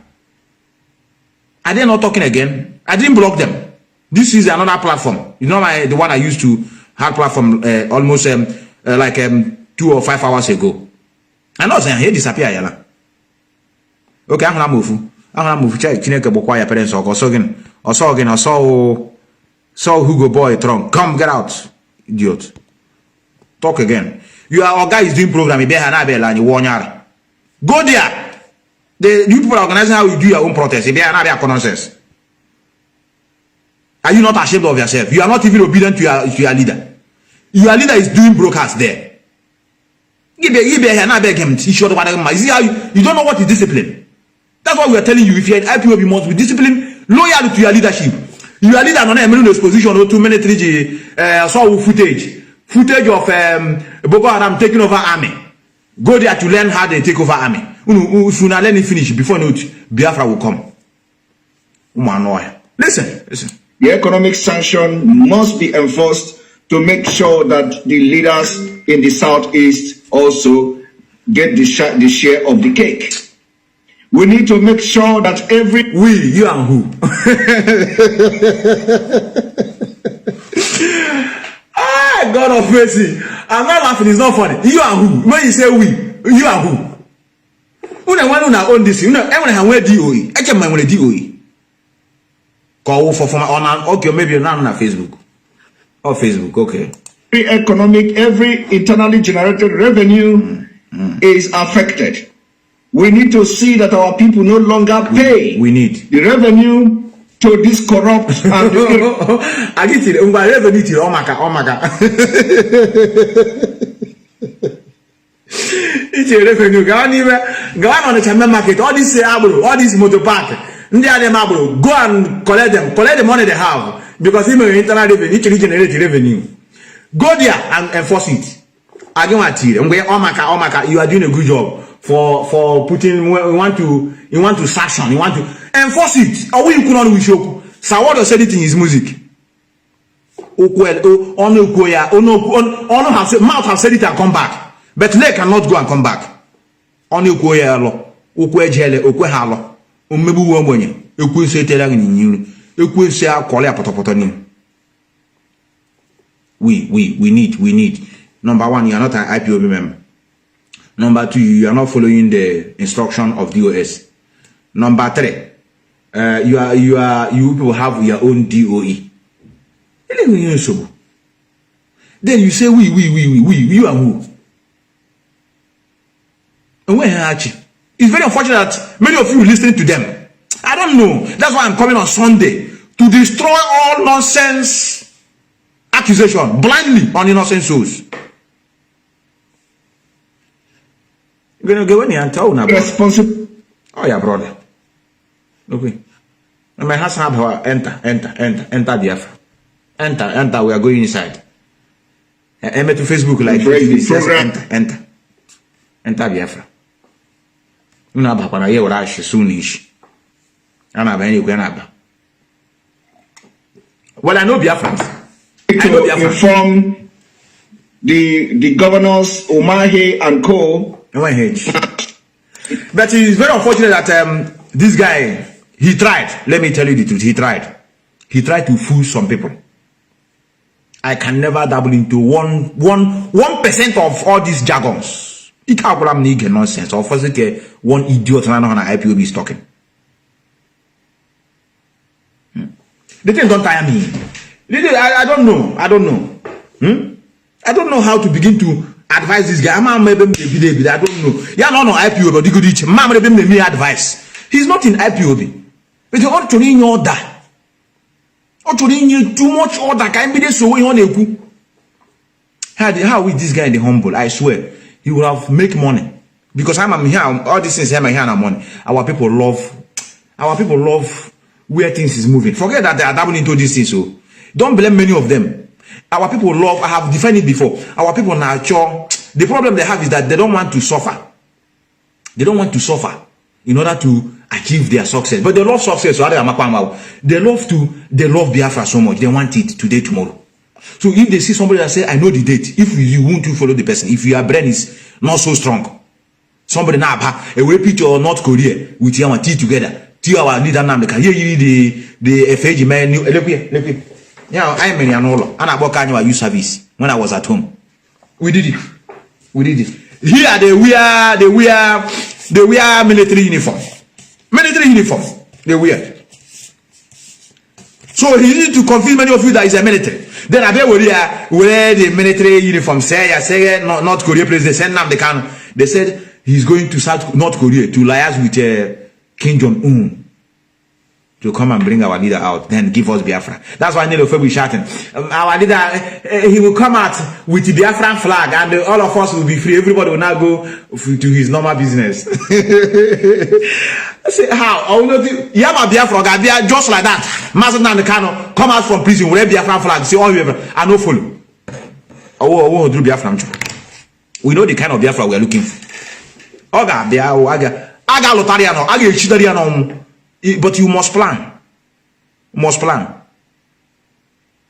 [SPEAKER 1] Are they not talking again? I didn't block them. This is another platform. You know the one I used to have platform almost like 2 or 5 hours ago. I know saying he disappear yala. Okay, I'm gonna move. Check Chineke bokwa ya parents or saw Hugo Boy Trump. Come get out, idiot. Talk again. Our guy is doing program. Go there. You people are organizing how you do your own protest. Are you not ashamed of yourself? You are not even obedient to your leader. Your leader is doing broadcast there. You see how you don't know what is discipline. That's why we are telling you. If you are IPOB, you must be disciplined, loyal to your leadership. Your leader not in exposition or 2 minutes 3G. Saw footage of Boko Haram taking over army. Go there to learn how they take over army. If you not let it finish before Biafra will come. Listen.
[SPEAKER 2] The economic sanction must be enforced to make sure that the leaders in the southeast also get the share of the cake. We need to make sure that
[SPEAKER 1] you and who? God of mercy. I'm not laughing, it's not funny. You and who? When you say we, you and who? When I own this, everyone have where DOE. I can mind DOE. Call for okay, maybe you're not on Facebook. Or Facebook, okay.
[SPEAKER 2] Every internally generated revenue is affected. We need to see that our people no longer pay
[SPEAKER 1] we need
[SPEAKER 2] the revenue to this corrupt and
[SPEAKER 1] I get it. Revenue. Oh my God. It's a revenue. Go on the Chama market. All this all this motor park. Go and collect them. Collect the money they have because even internal revenue need to generate revenue. Go there and enforce it. I guarantee you. You are doing a good job for putting. You want to sanction. You want to enforce it. Or you couldn't wish you. Sawado said it in his music. Mouth have said it and come back, but leg cannot go and come back. Only Ukoya Ukwe Jele Ukwe Halo Umebu Womonia Ukwe Telang in you Ukwe say Korea Potopotoni. We need. Number one, you are not an IPOB member. Number two, you are not following the instruction of DOS. Number three, you people have your own DOE. Then you say we, you and who? And when actually, it's very unfortunate that many of you listening to them. I don't know. That's why I'm coming on Sunday to destroy all nonsense accusation blindly on innocent souls. You're gonna go in here and tell now.
[SPEAKER 2] Responsible.
[SPEAKER 1] Oh yeah, brother. Okay. And my husband have enter Biafra. Enter. We are going inside. Enter to Facebook like this. Enter Biafra. You know about when I hear what I soonish. And I've any Granaba. Well, I know Biafrans.
[SPEAKER 2] To inform the governors Umahi and co.
[SPEAKER 1] But it's very unfortunate that this guy, he tried. Let me tell you the truth. He tried to fool some people. I can never dabble into 1% of all these jargons. It can't nigga nonsense. Or first, one idiot on IPOB is talking. The thing don't tire me. I don't know. I don't know how to begin to advise this guy. I don't know. Yeah, no, IPOB, but you could reach. Me advice. He's not in IPOB. But you want to read order. Or to read too much order. Can be so on how is this guy in the humble? I swear, he will have make money. Because I'm here, all these things here and money. Our people love where things is moving. Forget that they are dabbling into these things. So don't blame many of them. Our people love, I have defined it before. Our people now, the problem they have is that they don't want to suffer. They don't want to suffer in order to achieve their success. But they love success. So they love Biafra so much. They want it today, tomorrow. So if they see somebody that say, I know the date, if you want to follow the person, if your brain is not so strong, somebody now a way picture of North Korea with your teeth together. Our leader Nnamdi can hear you the FAG man. Look here. Yeah, I'm in Anolo. And I work annual youth service when I was at home. We did it. Here they wear military uniform. They wear. So he need to confuse many of you that is a military. Then I bet wear the military uniform. Say North Korea president send Nnamdi Kanu. They said he's going to North Korea to liaise with Kim Jong-un to come and bring our leader out, then give us Biafra. That's why Nilo Febu is shouting. Our leader, he will come out with the Biafran flag, and all of us will be free. Everybody will now go to his normal business. I say, how? Yama Biafra, just like that. Mazi and Kanu come out from prison, wear Biafran flag, say, oh, I no follow. Oh, do Biafra. We know the kind of Biafra we are looking for. Oga bia o aga lotariano, aga chidariano. But you must plan. You must plan.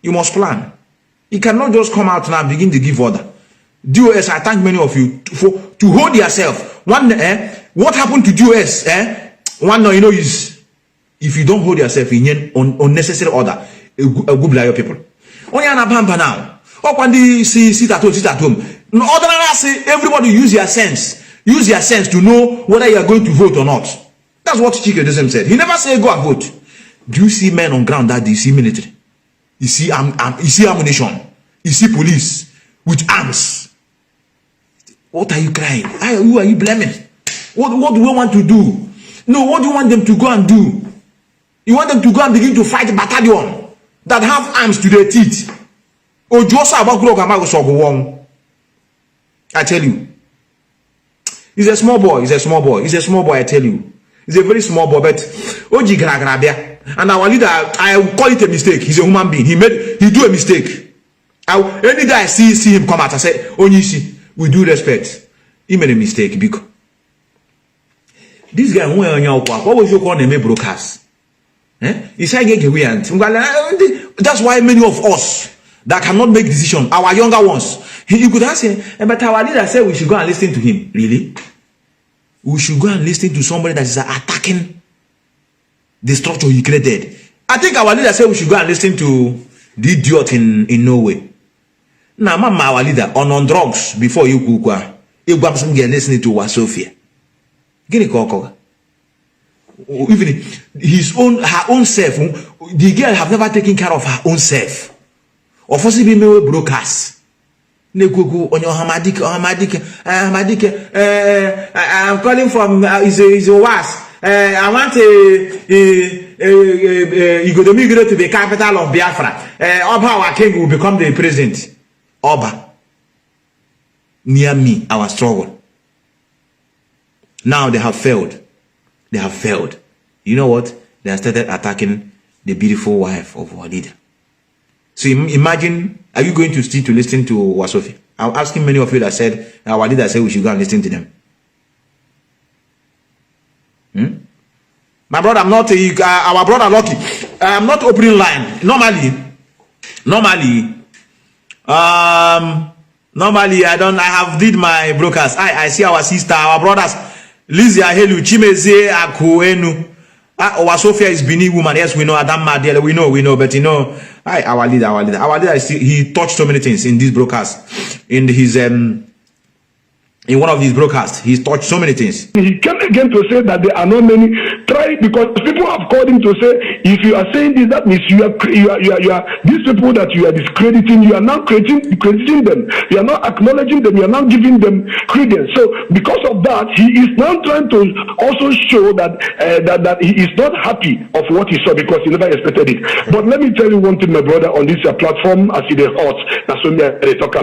[SPEAKER 1] You must plan. You cannot just come out now and begin to give order. DOS, I thank many of you to hold yourself. One, what happened to DOS? One, you know, is if you don't hold yourself in unnecessary order, a good liar people. Only an abamba now. Or when they sit at home. No other than say everybody use your sense. Use your sense to know whether you are going to vote or not. That's what Chike said. He never said go and vote. Do you see men on ground that you see military? You see ammunition. You see police with arms. What are you crying? Who are you blaming? What do we want to do? No, what do you want them to go and do? You want them to go and begin to fight a battalion that have arms to their teeth. I tell you. He's a small boy. He's a small boy. He's a small boy, I tell you. He's a very small boy, but Oji Gragrabia. And our leader, I will call it a mistake. He's a human being. He do a mistake. Any day I see him come out, I say, Onyisi, with due respect, he made a mistake because this guy, what was your call name broadcast? He said, that's why many of us that cannot make decisions, our younger ones, you could ask him, but our leader said we should go and listen to him. Really? We should go and listen to somebody that is attacking the structure he created. I think our leader said we should go and listen to the idiot in Norway. Now, mama, our leader on drugs before you kukwa. You go listening to Wasofia. Even her own self, the girl have never taken care of her own self. Or for be brokers. I'm calling from is a was. I want Igodomi to be capital of Biafra. Oba our king will become the president. Oba. Near me, our struggle. Now they have failed. They have failed. You know what? They have started attacking the beautiful wife of our leader. So imagine, are you going to still to listen to Wasofi? I'm asking many of you that said, our leader said we should go and listen to them. My brother, I'm not our brother Lucky. I'm not opening line. Normally, I have did my brokers. I see our sister, our brothers, Lizzie Ahelu, Chimeze, Akuenu. Wasofia is Bini woman. Yes, we know Adam Madiel. We know, but you know, our leader is still, he touched so many things in this broadcast. In his in one of these broadcasts, he's touched so many things.
[SPEAKER 3] He came again to say that there are not many. Try, because people have called him to say, if you are saying this, that means you are these people that you are discrediting. You are now crediting them. You are not acknowledging them. You are not giving them credence. So because of that, he is now trying to also show that that he is not happy of what he saw because he never expected it. But let me tell you one thing, my brother, on this platform, as it is hot, that's when they talk.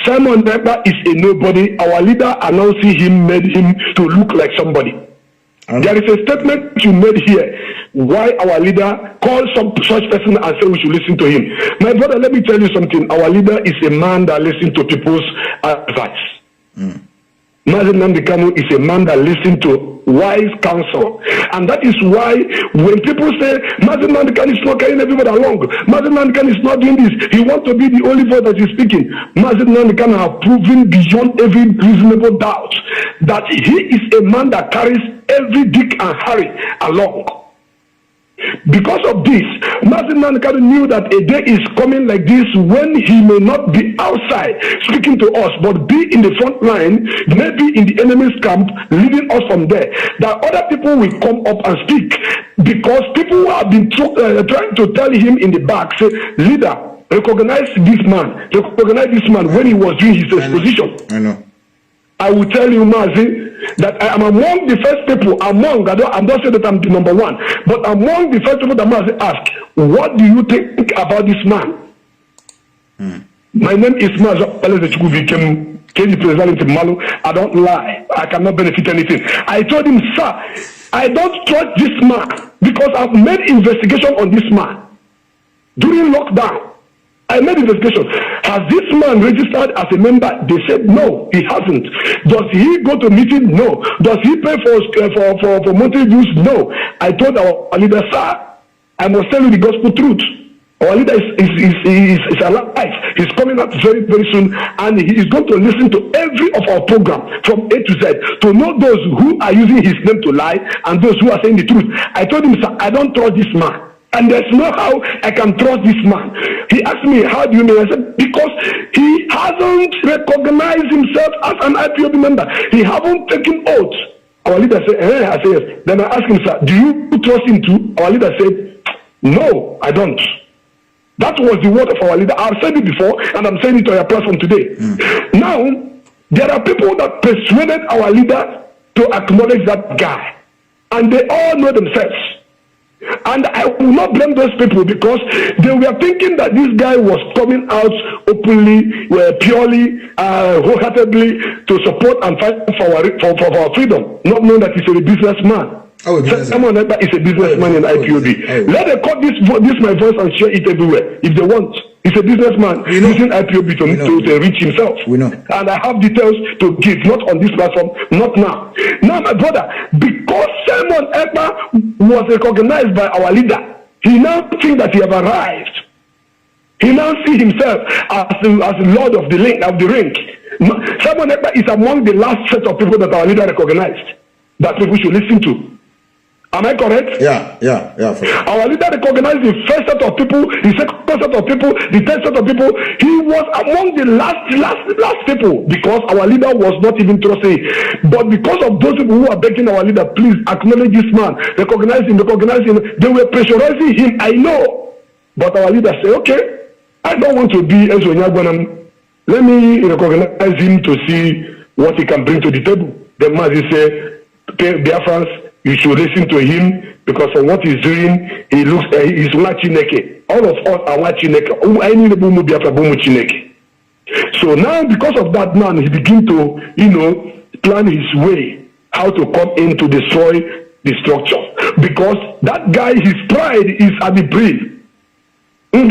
[SPEAKER 3] Simon Deba is a nobody. Our leader announcing him made him to look like somebody. There is a statement you made here why our leader called some such person and said we should listen to him. My brother, let me tell you something. Our leader is a man that listens to people's advice. Mazi Nnamdi Kanu is a man that listens to wise counsel. And that is why when people say Mazi Nnamdi Kanu is not carrying everybody along, Mazi Nnamdi Kanu is not doing this, he wants to be the only voice that is speaking. Mazi Nnamdi Kanu have proven beyond every reasonable doubt that he is a man that carries every Dick and Harry along. Because of this, Mazi Nnamdi Kanu knew that a day is coming like this when he may not be outside speaking to us, but be in the front line, maybe in the enemy's camp, leading us from there. That other people will come up and speak, because people who have been trying to tell him in the back, say, leader, recognize this man when he was doing his exposition.
[SPEAKER 1] I know.
[SPEAKER 3] I will tell you, Mazi, that I am among the first people, I'm not saying that I'm the number one, but among the first people that Mazi asked, what do you think about this man? My name is Mazi. I don't lie. I cannot benefit anything. I told him, sir, I don't trust this man because I've made investigation on this man. During lockdown, I made investigation. Has this man registered as a member? They said no, he hasn't. Does he go to meeting? No. Does he pay for monthly dues? No. I told our leader, sir, I must tell you the gospel truth. Our leader is alive. He's coming out very, very soon, and he is going to listen to every of our program from A to Z to know those who are using his name to lie and those who are saying the truth. I told him, sir, I don't trust this man. And there's no how I can trust this man. He asked me, how do you mean? I said, because he hasn't recognized himself as an IPOB member. He hasn't taken oath. Our leader said, I said, yes. Then I asked him, sir, do you trust him too? Our leader said, no, I don't. That was the word of our leader. I've said it before, and I'm saying it on your platform today. Now, there are people that persuaded our leader to acknowledge that guy. And they all know themselves. And I will not blame those people because they were thinking that this guy was coming out openly, purely, wholeheartedly to support and fight for our freedom, not knowing that he's a businessman. Someone is a businessman in IPOB. Let them cut this my voice and share it everywhere if they want. He's a businessman using IPOB to reach himself.
[SPEAKER 1] We know.
[SPEAKER 3] And I have details to give, not on this platform, not now. Now, my brother, because Simon Ekpa was recognized by our leader, he now thinks that he has arrived. He now sees himself as the Lord of the ring. Simon Ekpa is among the last set of people that our leader recognized that people should listen to. Am I correct?
[SPEAKER 1] Yeah.
[SPEAKER 3] Our leader recognized the first set of people, the second set of people, the third set of people. He was among the last people because our leader was not even trusting. But because of those people who are begging our leader, please acknowledge this man, recognize him. They were pressurizing him, I know. But our leader said, okay, I don't want to be Ezonyagwanam. Let me recognize him to see what he can bring to the table. The Mazi said, Biafrans, you should listen to him because of what he's doing. He's Chineke. All of us are Chineke. So now, because of that, man, he begin to, plan his way how to come in to destroy the structure. Because that guy, his pride is at the brim. He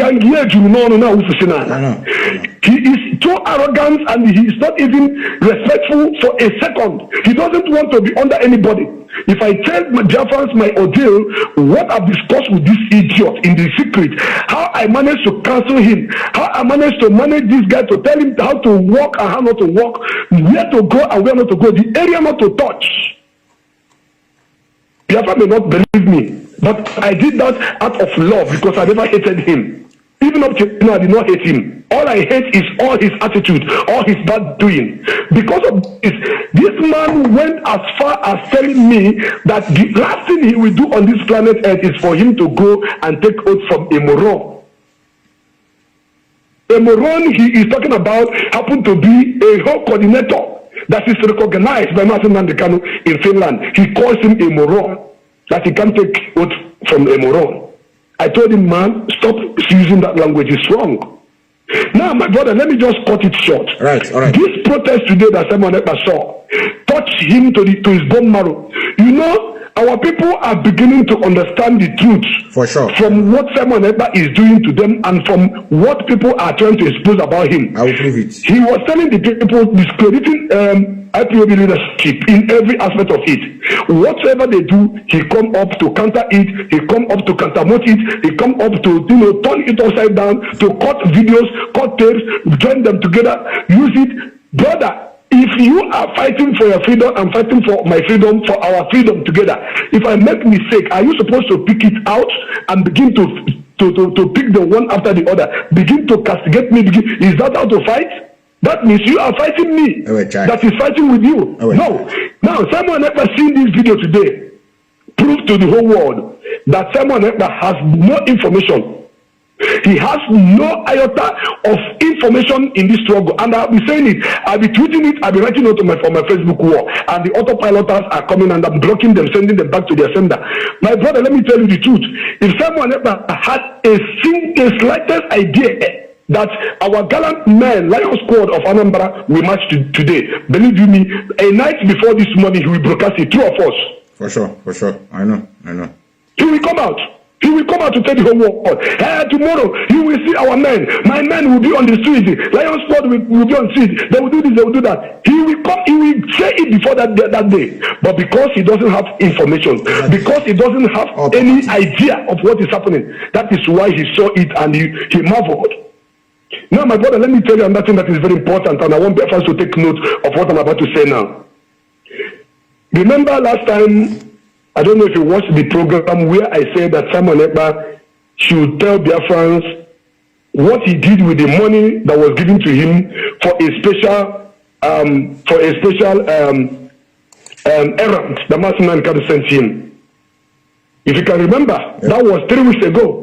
[SPEAKER 3] is too arrogant and he is not even respectful for a second. He doesn't want to be under anybody. If I tell my Biafrans my ordeal, what I've discussed with this idiot in the secret, how I managed to cancel him, how I managed to manage this guy to tell him how to walk and how not to walk, where to go and where not to go, the area not to touch. Biafra may not believe me, but I did that out of love because I never hated him. Even up to now, I did not hate him. All I hate is all his attitude, all his bad doing. Because of this man went as far as telling me that the last thing he will do on this planet Earth is for him to go and take oath from a moron. A moron he is talking about happened to be a whole coordinator that is recognized by Nnamdi Kanu in Finland. He calls him a moron, that he can't take oath from a moron. I told him, man, stop using that language. It's wrong. Now, my brother, let me just cut it short.
[SPEAKER 1] Right, all right.
[SPEAKER 3] This protest today that Simon Ekpa saw touched him to his bone marrow. Our people are beginning to understand the truth.
[SPEAKER 1] For sure.
[SPEAKER 3] From what Simon Ekpa is doing to them and from what people are trying to expose about him.
[SPEAKER 1] I will prove it.
[SPEAKER 3] He was telling the people, discrediting IPOB leadership in every aspect of it. Whatever they do, he come up to counter it, he come up to countermount it, he come up to turn it upside down, to cut videos, cut tapes, join them together, use it. Brother, if you are fighting for your freedom, I'm fighting for my freedom, for our freedom together. If I make mistake, are you supposed to pick it out and begin to pick the one after the other? Begin to castigate me? Is that how to fight? That means you are fighting me. That is fighting with you. No. Now, Simon Ekpa seen this video today. Prove to the whole world that Simon Ekpa has no information. He has no iota of information in this struggle. And I'll be saying it. I'll be tweeting it. I'll be writing it on my Facebook wall. And the Autopiloters are coming and I'm blocking them, sending them back to their sender. My brother, let me tell you the truth. If someone ever had a slightest idea that our gallant men, Lion Squad of Anambra, will march today, believe you me, a night before this morning, he will broadcast it, two of us.
[SPEAKER 1] For sure. I know.
[SPEAKER 3] He will come out. He will come out to tell the whole world. Tomorrow, you will see our men. My men will be on the street. Lion Squad will be on the street. They will do this, they will do that. He will come, he will say it before that day. But because he doesn't have information, because he doesn't have any idea of what is happening, that is why he saw it and he marveled. Now, my brother, let me tell you another thing that is very important, and I want Biafrans to take note of what I'm about to say now. Remember last time, I don't know if you watched the program where I said that Simon Ekpa should tell Biafrans what he did with the money that was given to him for a special errand that Mazi Kanu sent him. If you can remember, that was 3 weeks ago.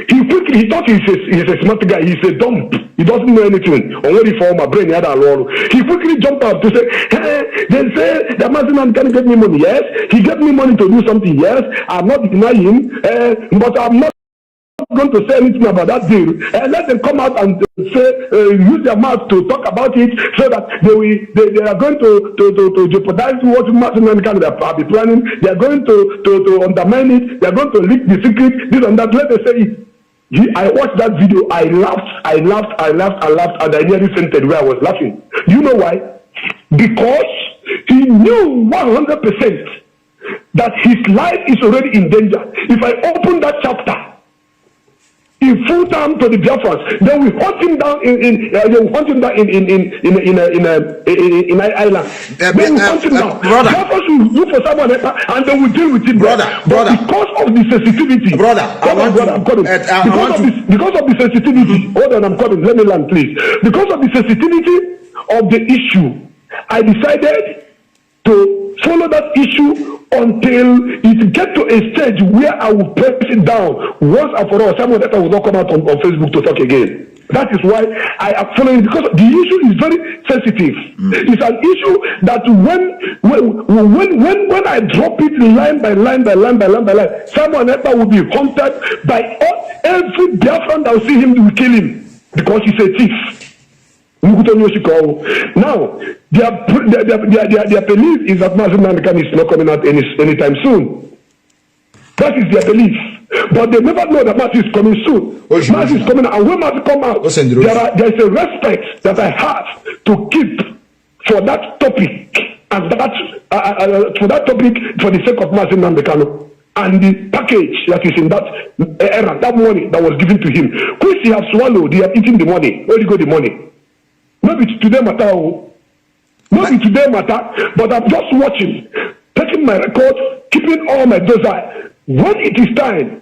[SPEAKER 3] He thought he's a smart guy. He's a dump. He doesn't know anything. Only for my brain, he quickly jumped out to say, hey, they say that Mazi Kanu get me money. Yes, he get me money to do something. Yes, I'm not denying him, but I'm not going to say anything about that deal. Let them come out and say, use their mouth to talk about it, so that they are going to jeopardize what Mazi Kanu are planning. They are going to undermine it. They are going to leak the secret. This and that. Let them say it. I watched that video. I laughed, and I nearly fainted where I was laughing. You know why? Because he knew 100% that his life is already in danger. If I open that chapter, in full time to the Biafrans, then we hunt him down in island. Then we hunt him down. Biafrans will look for someone and then we deal with him.
[SPEAKER 1] Brother.
[SPEAKER 3] Because of the sensitivity. Because of the sensitivity. Hold on, I'm coming. Let me land, please. Because of the sensitivity of the issue, I decided to follow that issue until it gets to a stage where I will press it down once and for all. Someone that will not come out on Facebook to talk again. That is why I am following, because the issue is very sensitive. It's an issue that when I drop it line by line, someone else will be hunted by every Biafran that will see him will kill him because he's a thief. Now, their belief is that Mazi Kanu is not coming out anytime soon. That is their belief. But they never know that Mazi is coming soon. Mazi is coming out. And when Mazi come out, there is a respect that I have to keep for that topic. And for that topic, for the sake of Mazi Kanu. And the package that is in that era, that money that was given to him. Which he have swallowed, he have eaten the money. Where did go the money? Maybe today matter, but I'm just watching, taking my record, keeping all my desire. When it is time,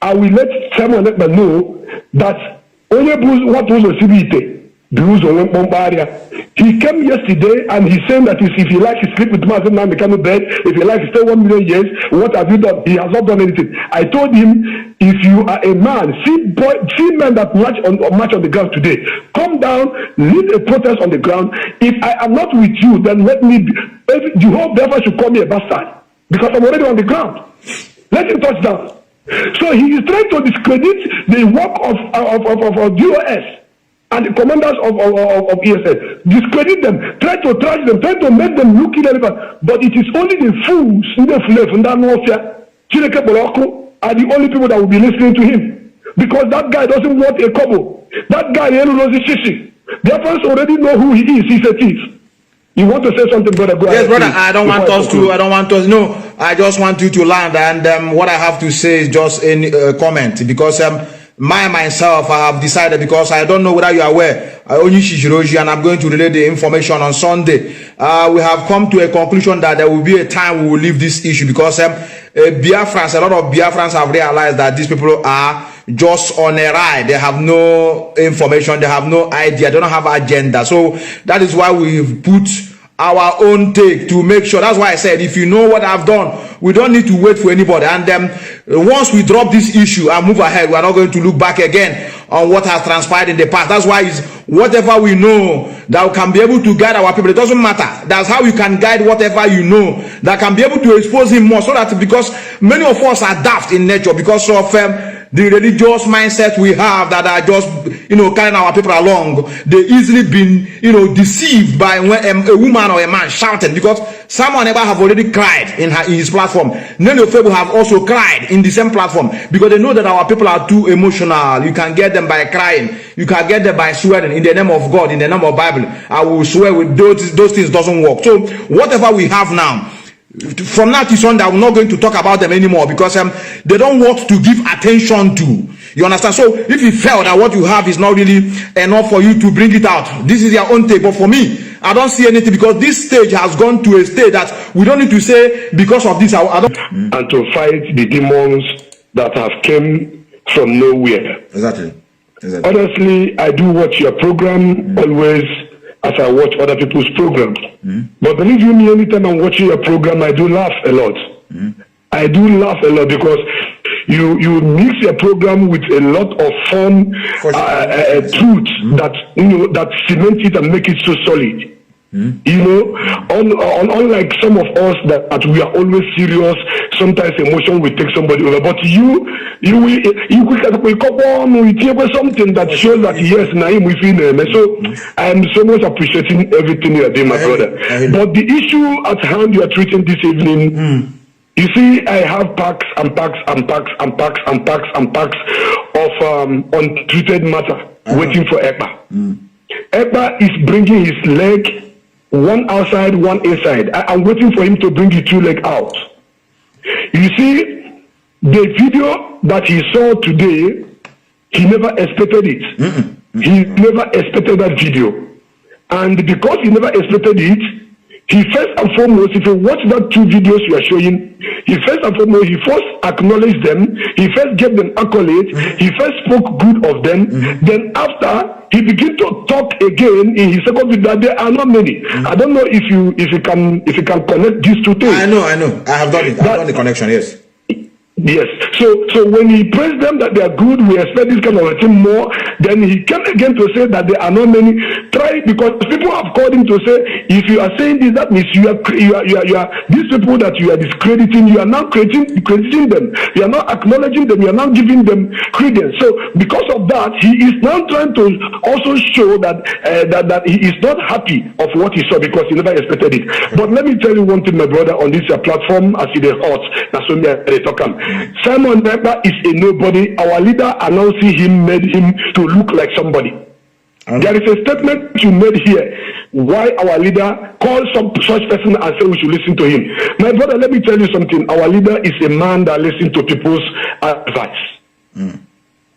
[SPEAKER 3] I will let someone let me know that only what was the CBT. He came yesterday and he's saying that if he likes to sleep with Mazi Kanu bed, if he likes to stay 1 million years, what have you done? He has not done anything. I told him, if you are a man, see men that march on the ground today, come down, lead a protest on the ground. If I am not with you, then let me the whole Biafra should call me a bastard because I'm already on the ground. Let him touch down. So he is trying to discredit the work of DOS. And the commanders of ESN, discredit them, try to trash them, try to make them look irrelevant. But it is only the fools in the flesh and that warfare, are the only people that will be listening to him. Because that guy doesn't want a couple. That guy knows the shishi. The Biafrans already know who he is. He's a thief. You want to say something, brother? Go
[SPEAKER 1] yes,
[SPEAKER 3] ahead,
[SPEAKER 1] brother.
[SPEAKER 3] please.
[SPEAKER 1] I don't want us. No, I just want you to land. And what I have to say is just a comment because myself, I have decided, because I don't know whether you are aware, and I'm going to relay the information on Sunday. We have come to a conclusion that there will be a time we will leave this issue because Biafrans, a lot of Biafrans have realized that these people are just on a ride. They have no information, they have no idea, they don't have agenda. So that is why we've put our own take to make sure. That's why I said, if you know what I've done, we don't need to wait for anybody. And once we drop this issue and move ahead, we are not going to look back again on what has transpired in the past. That's why it's whatever we know that we can be able to guide our people. It doesn't matter. That's how you can guide whatever you know that can be able to expose him more, so that, because many of us are daft in nature because of the religious mindset we have that are just, carrying our people along, they easily been, deceived by when a woman or a man shouting, because someone ever have already cried in his platform. Many of people have also cried in the same platform, because they know that our people are too emotional. You can get them by crying. You can get them by swearing in the name of God, in the name of Bible. I will swear with those things doesn't work. So whatever we have now, from now to Sunday, I'm not going to talk about them anymore, because they don't want to give attention to. You understand? So if you felt that what you have is not really enough for you to bring it out, this is your own take. But for me, I don't see anything, because this stage has gone to a stage that we don't need to say because of this. I don't.
[SPEAKER 3] And to fight the demons that have come from nowhere.
[SPEAKER 1] Exactly.
[SPEAKER 3] Honestly, I do watch your program always as I watch other people's programs. But believe you me, anytime I'm watching your program, I do laugh a lot. I do laugh a lot, because you mix your program with a lot of fun truth that cement it and make it so solid. Unlike some of us that we are always serious, sometimes emotion will take somebody over. But you quickly come on with something that shows that yes, Naim within them. So I am so much appreciating everything you are doing, my brother. But the issue at hand you are treating this evening. You see, I have packs and packs and packs and packs and packs and packs of untreated matter waiting for Ekpa. Ekpa is bringing his leg, one outside, one inside. I'm waiting for him to bring the two leg out. You see, the video that he saw today, he never expected it. He never expected that video. And because he never expected it, he first and foremost, if you watch that two videos you are showing, he first and foremost, he first acknowledged them, he first gave them accolades, he first spoke good of them, then after, he began to talk again in his second video that there are not many. I don't know if you can connect these two things.
[SPEAKER 1] I know. I have done it. I've done the connection, yes.
[SPEAKER 3] Yes. So when he praised them that they are good, we expect this kind of a thing more. Then he came again to say that there are not many. Try, because people have called him to say, if you are saying this, that means you are these people that you are discrediting. You are now crediting them. You are not acknowledging them. You are not giving them credence. So because of that, he is now trying to also show that that he is not happy of what he saw, because he never expected it. But let me tell you one thing, my brother, on this platform, as it is hot, that's when they talk. Simon Ekpa is a nobody. Our leader announcing him made him to look like somebody. There is a statement you made here why our leader called some such person and said we should listen to him. My brother, let me tell you something. Our leader is a man that listens to people's advice.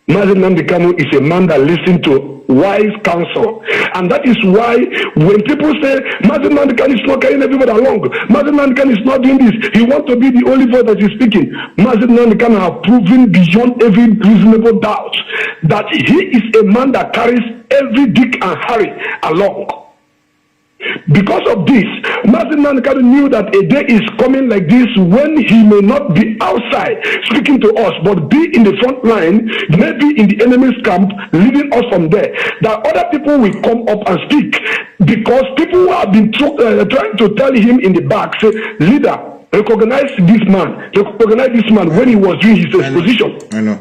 [SPEAKER 3] Mazi Nnamdi Kanu is a man that listens to wise counsel. And that is why when people say Mazi Nnamdi Kanu is not carrying everybody along, Mazi Nnamdi Kanu is not doing this, he wants to be the only voice that is speaking. Mazi Nnamdi Kanu has proven beyond every reasonable doubt that he is a man that carries every Dick and Harry along. Because of this, Mazi Nnamdi Kanu knew that a day is coming like this when he may not be outside speaking to us, but be in the front line, maybe in the enemy's camp, leading us from there. That other people will come up and speak, because people who have been trying to tell him in the back, say, leader, recognize this man when he was doing his exposition.
[SPEAKER 1] I know.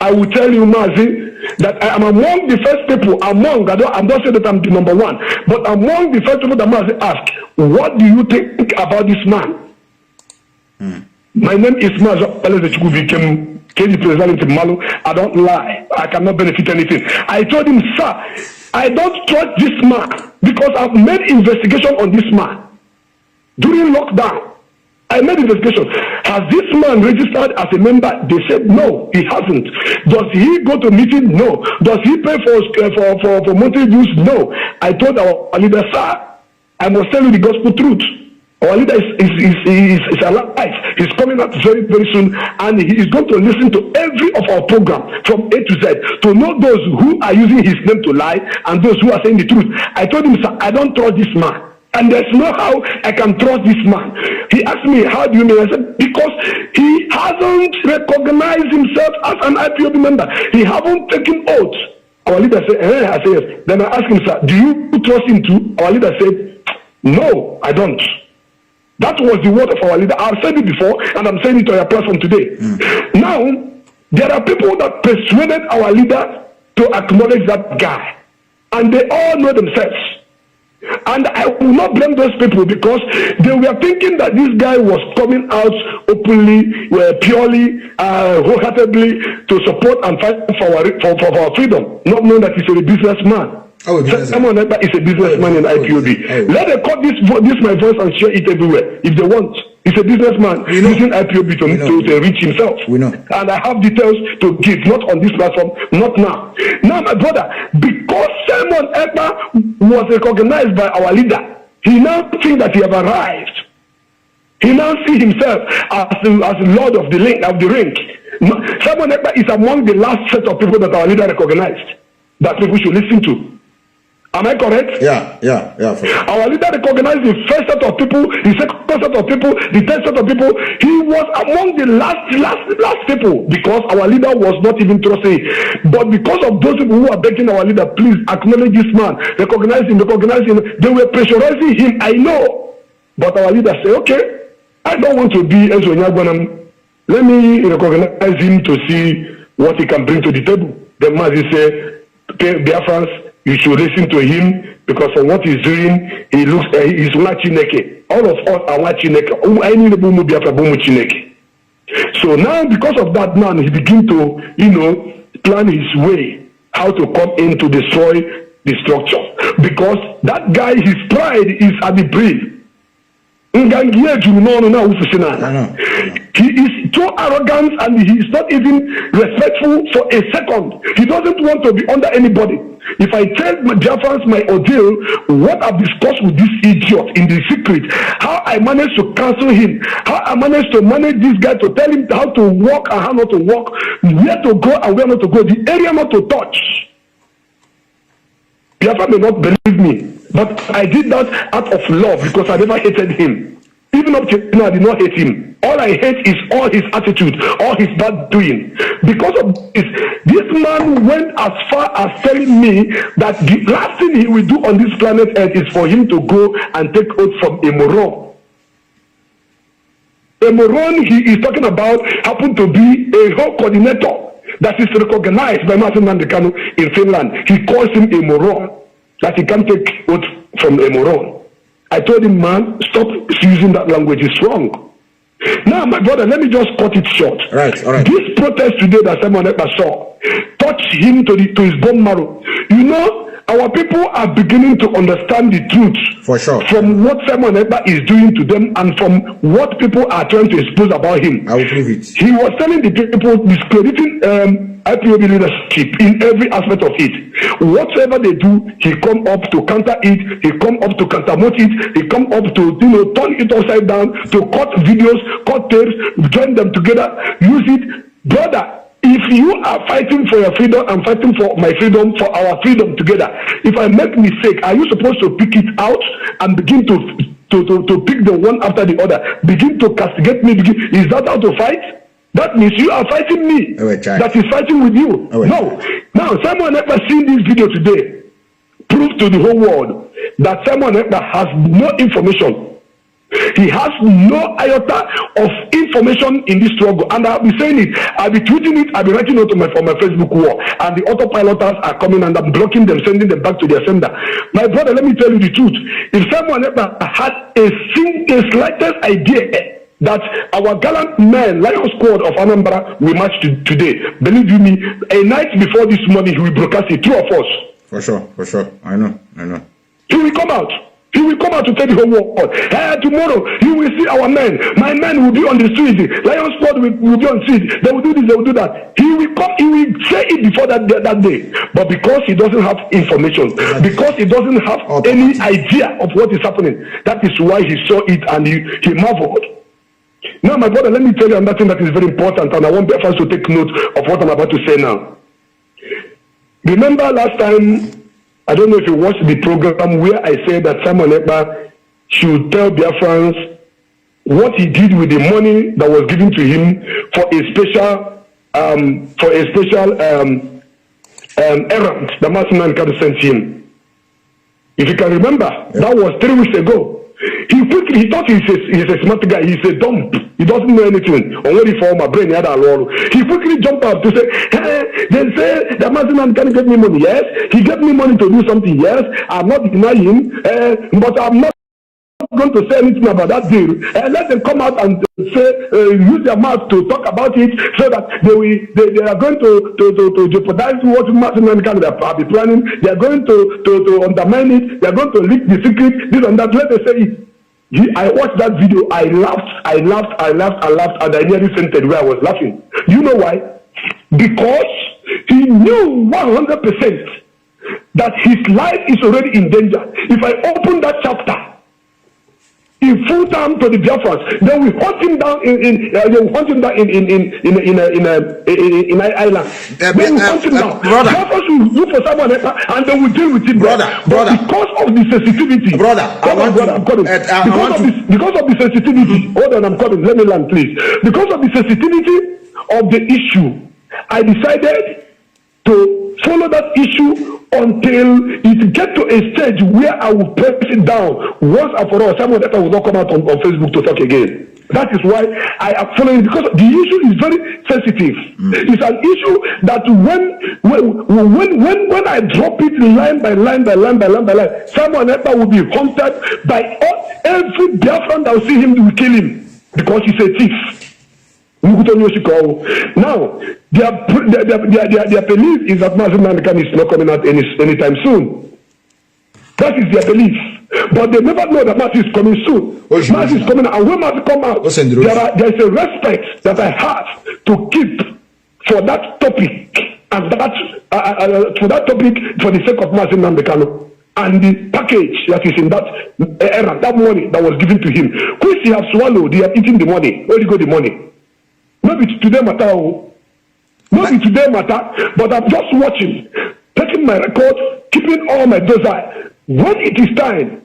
[SPEAKER 3] I will tell you, Mazi, that I am among the first people, I'm not saying that I'm the number one, but among the first people that Mazi asked, what do you think about this man? My name is Mazi, became KD President in Malu. I don't lie. I cannot benefit anything. I told him, sir, I don't trust this man, because I've made investigation on this man. During lockdown, I made investigation. Has this man registered as a member? They said no, he hasn't. Does he go to meeting? No. Does he pay for monthly dues? No. I told our leader, sir, I must tell you the gospel truth. Our leader is alive. He's coming out very, very soon, and he is going to listen to every of our program from A to Z to know those who are using his name to lie and those who are saying the truth. I told him, sir, I don't trust this man. And there's no how I can trust this man. He asked me, how do you mean? I said, because he hasn't recognized himself as an IPOB member. He haven't taken oath. Our leader said, I said, yes. Then I asked him, sir, do you trust him too? Our leader said, no, I don't. That was the word of our leader. I've said it before, and I'm saying it on your platform today. Now, There are people that persuaded our leader to acknowledge that guy, and they all know themselves. And I will not blame those people because they were thinking that this guy was coming out openly, purely, wholeheartedly to support and fight for our freedom, not knowing that he's a businessman. Someone is a businessman in IPOB. Let them cut this my voice and share it everywhere if they want. He's a businessman using IPOB to reach himself.
[SPEAKER 1] We know.
[SPEAKER 3] And I have details to give, not on this platform, not now. Now, my brother, because Simon Ekpa was recognized by our leader, he now thinks that he has arrived. He now sees himself as Lord of the ring. Simon Ekpa is among the last set of people that our leader recognized that people should listen to. Am I correct?
[SPEAKER 1] Yeah. For sure.
[SPEAKER 3] Our leader recognized the first set of people, the second set of people, the third set of people. He was among the last people because our leader was not even trusted. But because of those people who are begging our leader, please acknowledge this man, recognize him. They were pressurizing him, I know. But our leader said, okay, I don't want to be Enzo Nyagwanam. Let me recognize him to see what he can bring to the table. Then Mazi said, okay, Biafrans, you should listen to him because for what he's doing, he's Chineke. All of us are Chineke. So now, because of that, now he begins to, plan his way how to come in to destroy the structure. Because that guy, his pride is at the brim. He is too arrogant and he is not even respectful for a second. He doesn't want to be under anybody. If I tell my Biafrans my ordeal, what I've discussed with this idiot in the secret, how I managed to cancel him, how I managed to manage this guy to tell him how to walk and how not to walk, where to go and where not to go, the area not to touch. Biafra may not believe me, but I did that out of love because I never hated him. Even up to now, I did not hate him. All I hate is all his attitude, all his bad doing. Because of this man went as far as telling me that the last thing he will do on this planet Earth is for him to go and take oath from a moron. A moron he is talking about happened to be a whole coordinator that is recognized by Nnamdi Kanu in Finland. He calls him a moron, that he can't take oath from a moron. I told him, man, stop using that language. It's wrong. Now, my brother, let me just cut it short.
[SPEAKER 1] Right, all right.
[SPEAKER 3] This protest today that Simon Ekpa saw touched him to his bone marrow. Our people are beginning to understand the truth.
[SPEAKER 1] For sure.
[SPEAKER 3] From what Simon Ekpa is doing to them and from what people are trying to expose about him.
[SPEAKER 1] I will prove it.
[SPEAKER 3] He was telling the people, discrediting IPOB leadership in every aspect of it. Whatever they do, he come up to counter it, he come up to countermount it, he come up to turn it upside down, to cut videos, cut tapes, join them together, use it. Brother, if you are fighting for your freedom and fighting for my freedom, for our freedom together, if I make mistake, are you supposed to pick it out and begin to pick the one after the other, begin to castigate me? Is that how to fight? That means you are fighting me. That is fighting with you. No. Now, Simon Ekpa seen this video today prove to the whole world that Simon Ekpa has no information. He has no iota of information in this struggle. And I'll be saying it. I'll be tweeting it. I'll be writing it on my Facebook wall. And the Autopiloters are coming and I'm blocking them, sending them back to their sender. My brother, let me tell you the truth. If Simon Ekpa had a slightest idea that our gallant men, Lion Squad of Anambra, will march today, believe you me, a night before this morning, he will broadcast it, two of us.
[SPEAKER 1] For sure. I know.
[SPEAKER 3] He will come out. He will come out to tell the whole world. Tomorrow, you will see our men. My men will be on the street. Lion Squad will be on the street. They will do this, they will do that. He will come, he will say it before that day. But because he doesn't have information, because he doesn't have any idea of what is happening, that is why he saw it and he marveled. Now, my brother, let me tell you another thing that is very important, and I want Biafrans to take note of what I'm about to say now. Remember last time, I don't know if you watched the program where I said that Simon Ekpa should tell Biafrans what he did with the money that was given to him for a special errand that Mazi sent him. If you can remember, that was 3 weeks ago. He thought he's a smart guy. He's a dumb. He doesn't know anything. Only for my brain, he quickly jumped up to say, hey, they say the Mazi can get me money. Yes, he get me money to do something. Yes, I'm not denying, but I'm not going to say anything about that deal. Let them come out and say, use their mouth to talk about it, so that they are going to jeopardize what Mazi can be planning. They are going to undermine it. They are going to leak the secret. This and that. Let them say it. I watched that video. I laughed, and I nearly fainted where I was laughing. You know why? Because he knew 100% that his life is already in danger. If I open that chapter in full time to the Biafrans, then we hunt him down in island. Then we hunt him down. Biafrans will look for someone else, and then we deal with him.
[SPEAKER 1] Brother.
[SPEAKER 3] Because of the sensitivity, because of the sensitivity. Hold on, I'm coming. Let me land, please. Because of the sensitivity of the issue, I decided to follow that issue until it get to a stage where I will press it down once and for all. Someone that will not come out on Facebook to talk again. That is why I am following, because the issue is very sensitive. It's an issue that when I drop it line by line, someone else will be hunted by every Biafran that will see him, will kill him because he's a thief. Now, their belief is that Mazi is not coming out anytime soon. That is their belief. But they never know that Mazi is coming soon. Mazi is coming out. And when Mazi come out, there is a respect that I have to keep for that topic. And for that topic, for the sake of Mazi Kanu. And the package that is in that era, that money that was given to him. Which he have swallowed, they have eaten the money. Where do you go the money? Maybe today matter, but I'm just watching, taking my record, keeping all my desire. When it is time,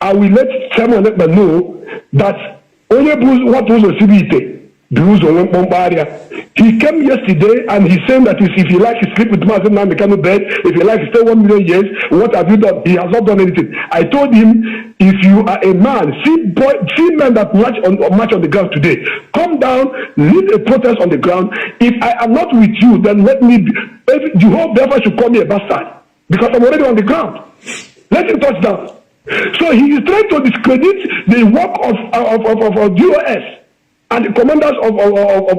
[SPEAKER 3] I will let someone know that only what was a CBT. He came yesterday and he's saying that if he likes to sleep with Mazi Kanu bed, if he likes to stay 1 million years, what have you done? He has not done anything. I told him, if you are a man, see men that march on the ground today, come down, lead a protest on the ground. If I am not with you, then let me be. The whole Biafra should call me a bastard because I'm already on the ground. Let him touch down. So he is trying to discredit the work of DOS. And the commanders of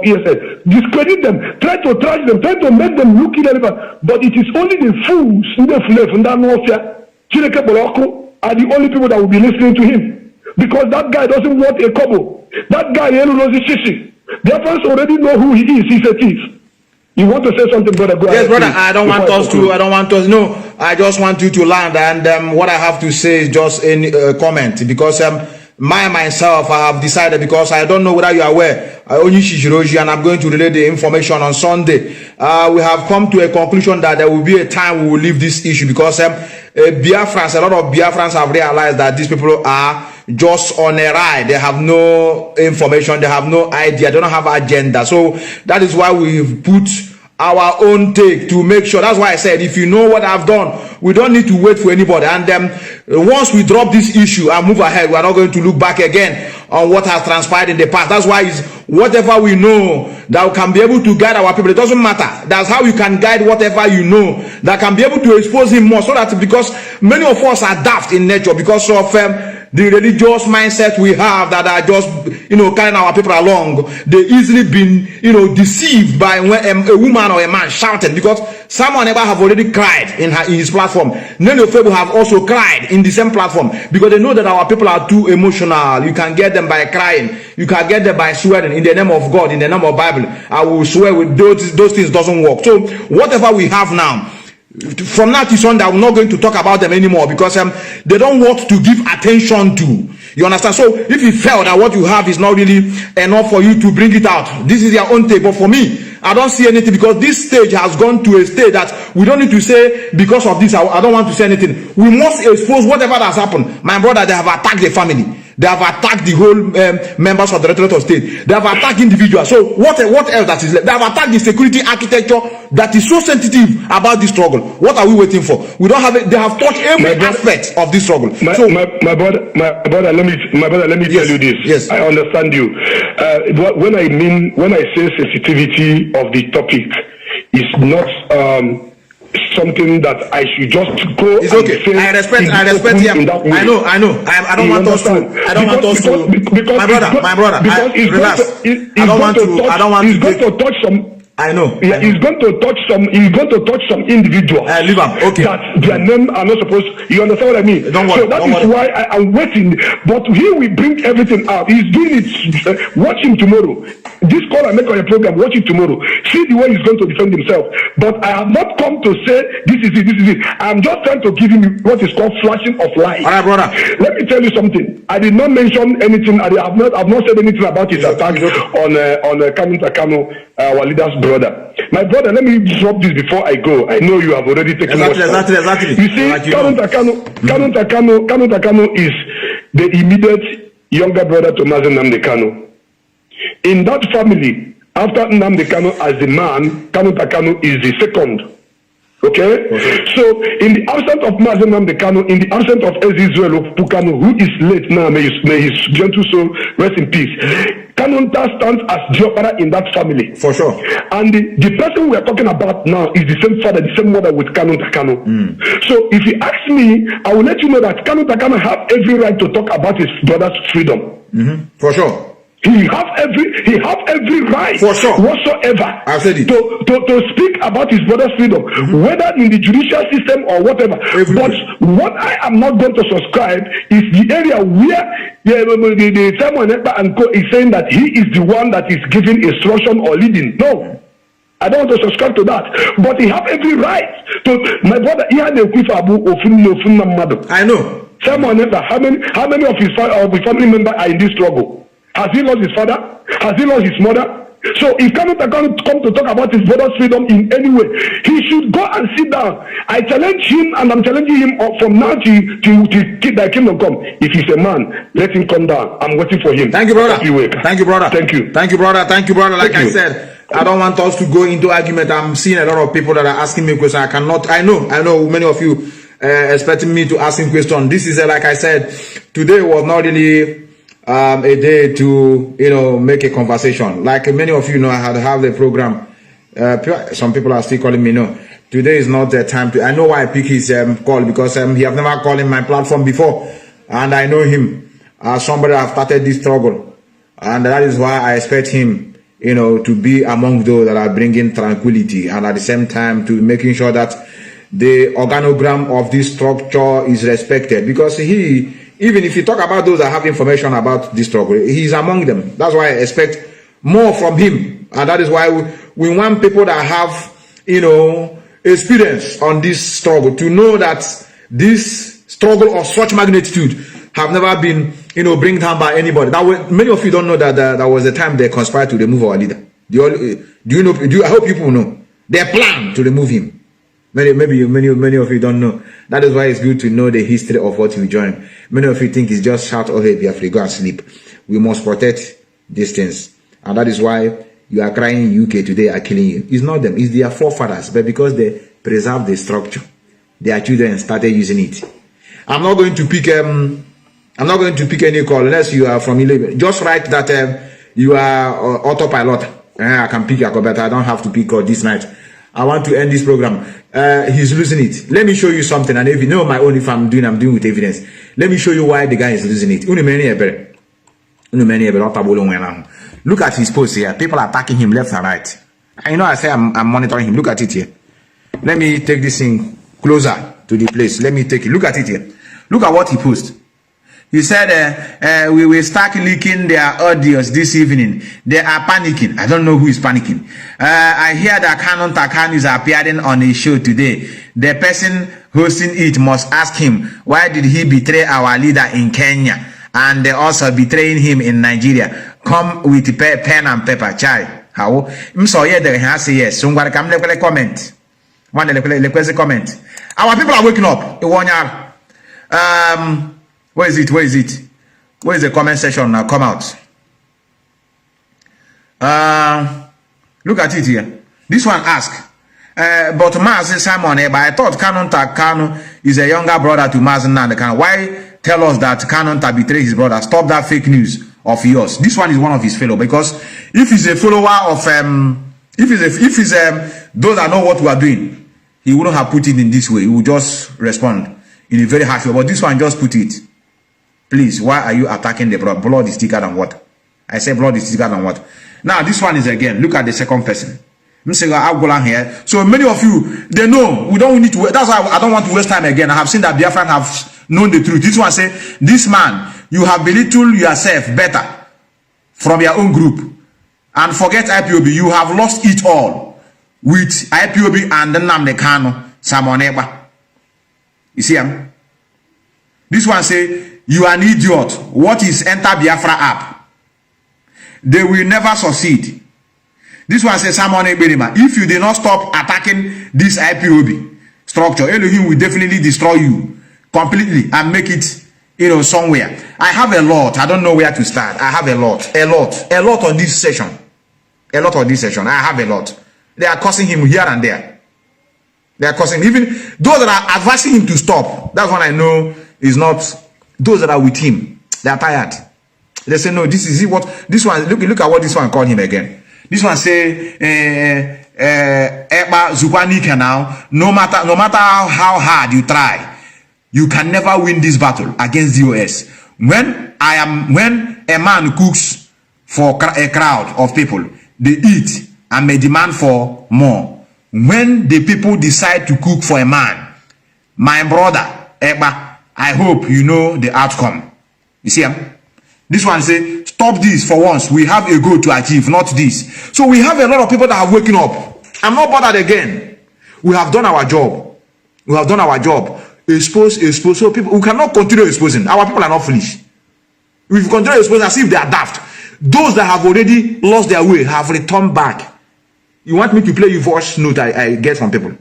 [SPEAKER 3] ESN, discredit them, try to trash them, try to make them look irrelevant. But it is only the fools in the flesh and that warfare, Chineke Boloko, are the only people that will be listening to him. Because that guy doesn't want a kobo. That guy, Shishi. The Biafrans already know who he is. He's a thief. You want to say something, brother? Go
[SPEAKER 1] yes,
[SPEAKER 3] ahead,
[SPEAKER 1] brother.
[SPEAKER 3] Please.
[SPEAKER 1] I don't want us. No, I just want you to land. And what I have to say is just a comment, because myself, I have decided, because I don't know whether you are aware, only Shijiroji, and I'm going to relay the information on Sunday. We have come to a conclusion that there will be a time we will leave this issue, because Biafrans, a lot of Biafrans have realized that these people are just on a ride. They have no information, they have no idea, they don't have agenda. So that is why we've put our own take to make sure. That's why I said, if you know what I've done, we don't need to wait for anybody. And once we drop this issue and move ahead, we are not going to look back again on what has transpired in the past. That's why it's whatever we know that we can be able to guide our people. It doesn't matter. That's how you can guide whatever you know that can be able to expose him more, so that, because many of us are daft in nature because of the religious mindset we have that are just, carrying our people along. They easily been, deceived by when a woman or a man shouted, because someone ever have already cried in his platform. Many of people have also cried in the same platform, because they know that our people are too emotional. You can get them by crying. You can get them by swearing in the name of God, in the name of Bible. I will swear with those things doesn't work. So whatever we have now, from now to Sunday, I'm not going to talk about them anymore, because they don't want to give attention to. You understand? So if you felt that what you have is not really enough for you to bring it out, this is your own take. But for me, I don't see anything, because this stage has gone to a stage that we don't need to say, because of this, I don't want to say anything. We must expose whatever has happened. My brother, they have attacked the family. They have attacked the whole members of the Directorate of State. They have attacked individuals. So what else that is left? They have attacked the security architecture that is so sensitive about this struggle. What are we waiting for? We don't have it. They have touched every aspect of this struggle.
[SPEAKER 3] My brother, let me tell you this.
[SPEAKER 1] Yes.
[SPEAKER 3] I understand you. When I say sensitivity of the topic, is not something that I should just go.
[SPEAKER 1] It's okay. I respect him. I know. I don't want us to. My brother. Relax. I don't want to.
[SPEAKER 3] He's going to touch some.
[SPEAKER 1] I know.
[SPEAKER 3] Yeah, he's going to touch some. He's going to touch some individuals.
[SPEAKER 1] Leave him. Okay.
[SPEAKER 3] That their name are not supposed. You understand what I mean?
[SPEAKER 1] Don't worry.
[SPEAKER 3] So that is why I am waiting. But he will bring everything out. He's doing it. Watch him tomorrow. This call I make on a program. Watch it tomorrow. See the way he's going to defend himself. But I have not come to say this is it. This is it. I'm just trying to give him what is called flashing of light.
[SPEAKER 1] All right, brother.
[SPEAKER 3] Let me tell you something. I did not mention anything. I've not said anything about his attack on Kanu, our leader's brother. My brother, let me drop this before I go. I know you have already taken
[SPEAKER 1] exactly.
[SPEAKER 3] You see, Kanu is the immediate younger brother to Mazi Nnamdi Kanu. In that family, after Nnamdi Kanu as the man, Kanu is the second. Okay? So, in the absence of Mazi Nnamdi Kanu, in the absence of Israel Kanu, who is late now, may his gentle soul rest in peace. Kanu stands as Biafra in that family.
[SPEAKER 1] For sure.
[SPEAKER 3] And the person we are talking about now is the same father, the same mother with Kanu. So if you ask me, I will let you know that Kanu have every right to talk about his brother's freedom.
[SPEAKER 1] For sure.
[SPEAKER 3] He have every right
[SPEAKER 1] for sure
[SPEAKER 3] whatsoever
[SPEAKER 1] I've said it.
[SPEAKER 3] to speak about his brother's freedom, whether in the judicial system or whatever. But what I am not going to subscribe is the area where the Simon and Co is saying that he is the one that is giving instruction or leading. No. I don't want to subscribe to that. But he have every right to. My brother, he had a
[SPEAKER 1] I know.
[SPEAKER 3] Simon, how many of his family members are in this struggle? Has he lost his father? Has he lost his mother? So if Kanu come to talk about his brother's freedom in any way, he should go and sit down. I challenge him, and I'm challenging him from now to keep thy kingdom come. If he's a man, let him come down. I'm waiting for him.
[SPEAKER 1] Thank you, brother.
[SPEAKER 3] Thank you, brother.
[SPEAKER 1] Thank you, brother. Like I said, I don't want us to go into argument. I'm seeing a lot of people that are asking me questions. I know many of you expecting me to ask him questions. This is like I said, today was not really a day to make a conversation. Like many of you know, I had have the program. Some people are still calling me. No, today is not the time to. I know why I pick his call, because he have never called in my platform before, and I know him as somebody that have started this struggle, and that is why I expect him, to be among those that are bringing tranquility, and at the same time to making sure that the organogram of this structure is respected, because even if you talk about those that have information about this struggle, he's among them. That's why I expect more from him. And that is why we want people that have, experience on this struggle to know that this struggle of such magnitude have never been, bring down by anybody. Many of you don't know that there was a time they conspired to remove our leader. I hope people know. They planned to remove him. Many of you don't know. That is why it's good to know the history of what you join. Many of you think it's just shout, oh hey Biafra, go and sleep. We must protect these things. And that is why you are crying UK today are killing you. It's not them, it's their forefathers. But because they preserve the structure, their children started using it. I'm not going to pick any call unless you are from 11. Just write that you are Autopilot. I can pick your call, but I don't have to pick call this night. I want to end this program. He's losing it. Let me show you something. And if you know my own, if I'm doing with evidence. Let me show you why the guy is losing it. Look at his post here. People are attacking him left and right. I say I'm monitoring him. Look at it here. Let me take this thing closer to the place. Let me take it. Look at it here. Look at what he posted. He said, we will start leaking their audios this evening. They are panicking. I don't know who is panicking. I hear that Kanu is appearing on a show today. The person hosting it must ask him, why did he betray our leader in Kenya? And also betraying him in Nigeria. Come with pen and paper. Chai. How? So yeah, they say yes. So I'm going to comment. Comment. Our people are waking up. Where is it? Where is the comment section now? Come out. Look at it here. This one ask. But Mazi Simon, but I thought Kanu is a younger brother to Mazi Nnamdi. Why tell us that Kanu betrayed his brother? Stop that fake news of yours. This one is one of his fellow, because if he's a follower of if he's those that know what we are doing, he wouldn't have put it in this way. He would just respond in a very harsh way. But this one just put it. Please, why are you attacking the blood? Blood is thicker than what? I say blood is thicker than what? Now this one is again. Look at the second person. Here. So many of you, they know we don't need to. That's why I don't want to waste time again. I have seen that Biafran have known the truth. This one say, this man, you have belittled yourself better from your own group, and forget IPOB. You have lost it all with IPOB and Nnamdi Kanu Samoneba. You see him? This one say, you are an idiot. What is Enter Biafra app? They will never succeed. This one says, if you did not stop attacking this IPOB structure, Elohim will definitely destroy you completely and make it, somewhere. I have a lot. I don't know where to start. I have a lot on this session. A lot on this session. I have a lot. They are causing him here and there. They are causing, even those that are advising him to stop. That's what I know is not those that are with him. They are tired. They say, no, this is what this one. Look at what this one called him again. This one say, Eba Zukwanika now. No matter how hard you try, you can never win this battle against the US. When a man cooks for a crowd of people, they eat and may demand for more. When the people decide to cook for a man, my brother Eba, I hope you know the outcome. You see him? This one say, stop this for once. We have a goal to achieve, not this. So we have a lot of people that are waking up. I'm not bothered again. We have done our job. We have done our job. Expose. So people, we cannot continue exposing. Our people are not foolish. If we continue exposing as if they are daft, those that have already lost their way have returned back. You want me to play you voice note I get from people?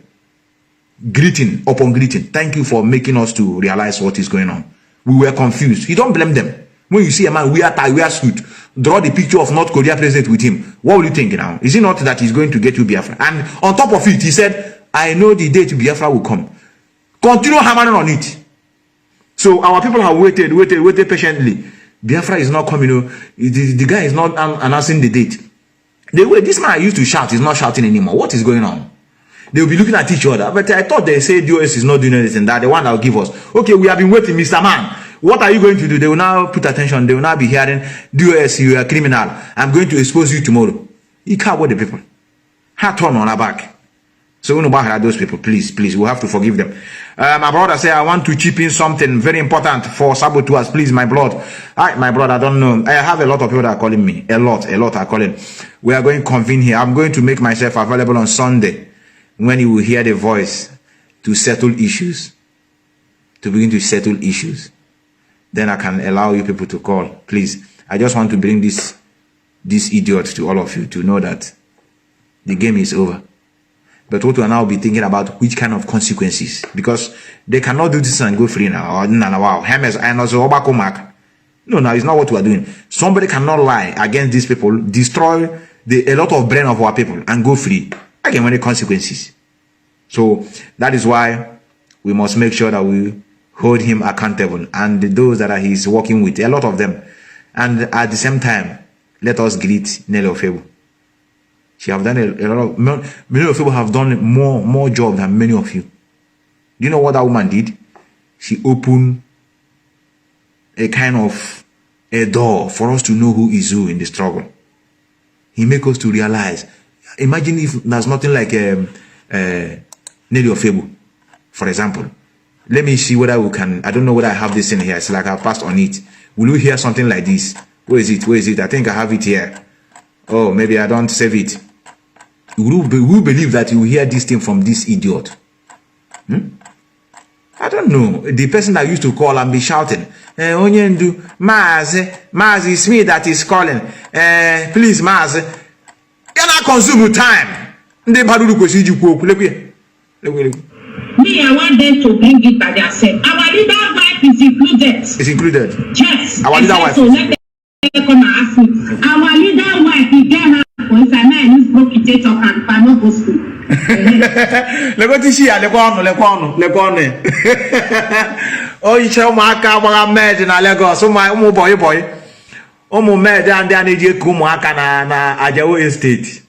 [SPEAKER 1] Greeting upon greeting. Thank you for making us to realize what is going on. We were confused. You don't blame them. When you see a man wear tie, wear suit, draw the picture of North Korea president with him, what will you think now? Is it not that he's going to get you Biafra? And on top of it, he said, I know the day to Biafra will come. Continue hammering on it. So our people have waited patiently. Biafra is not coming. The guy is not announcing the date. The way this man used to shout is not shouting anymore. What is going on? They will be looking at each other. But I thought they said DOS is not doing anything. That the one that will give us. Okay, we have been waiting, Mr. Man. What are you going to do? They will now put attention. They will now be hearing, DOS, you are a criminal. I'm going to expose you tomorrow. You can't wait the people. Hat on our back. So we know about those people. Please, we'll have to forgive them. My brother said, I want to chip in something very important for saboteurs. Please, my blood. My brother, I don't know. I have a lot of people that are calling me. A lot are calling. We are going to convene here. I'm going to make myself available on Sunday when you will hear the voice to settle issues. To begin to settle issues. Then I can allow you people to call. Please, I just want to bring this idiot to all of you to know that the game is over. But what we are now be thinking about which kind of consequences, because they cannot do this and go free now. Wow, no, it's not what we are doing. Somebody cannot lie against these people, destroy a lot of brain of our people and go free. Again, many consequences. So that is why we must make sure that we hold him accountable, and those that he's working with, a lot of them. And at the same time, let us greet Nelly Ofebo. She have done a lot of, many of you have done more job than many of you. Do you know what that woman did? She opened a kind of a door for us to know who is who in the struggle. He make us to realize. Imagine if there's nothing like Nelly Ofebo, for example. Let me see whether we can. I don't know whether I have this in here. It's like I've passed on it. Will you hear something like this? Where is it? I think I have it here. Oh, maybe I don't save it. Who believe that you will hear this thing from this idiot? I don't know. The person that used to call and be shouting, Onyendu, Mazi, it's me that is calling. Please, Mazi. Can I consume time? Me,
[SPEAKER 4] I want them to bring it by themselves. Our leader, is included.
[SPEAKER 1] It's included.
[SPEAKER 4] Yes.
[SPEAKER 1] Our leader wife.
[SPEAKER 4] So let them come and ask me. Our leader wife, he get her once a man who's broke it up and cannot go school.
[SPEAKER 1] Let go see le kwano. Oh, you tell my car about mad in Lagos. So my boy. Omo mad and then they come na Ajawo estate.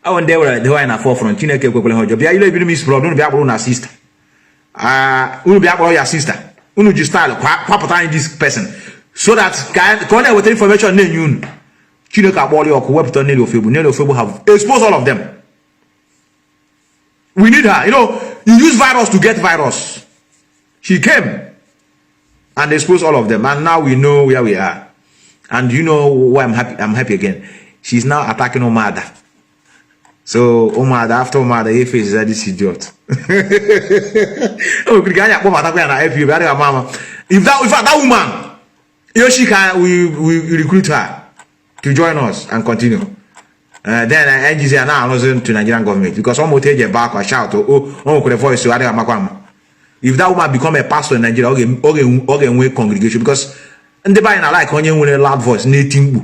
[SPEAKER 1] I went there were in a forefront. Chineke people hojo. Bia you be miss problem, no be able na sister. Unu be able your sister. Unu just style kwa this person. So that can with information na you. Chineke aboli or webton Nelly Ofebu have exposed all of them. We need her. You know, you use virus to get virus. She came and exposed all of them, and now we know where we are. And you know why I'm happy? I'm happy again. She's now attacking Omada. So Omada, after Omada, he faces this idiot. If that woman, Yoshika, we recruit her to join us and continue. Then NGC now announcing to Nigerian government because one more take a back or shout or could voice to Adam Makwam. If that woman become a pastor in Nigeria, okay, congregation because and they buy in a like when you win a loud voice, native.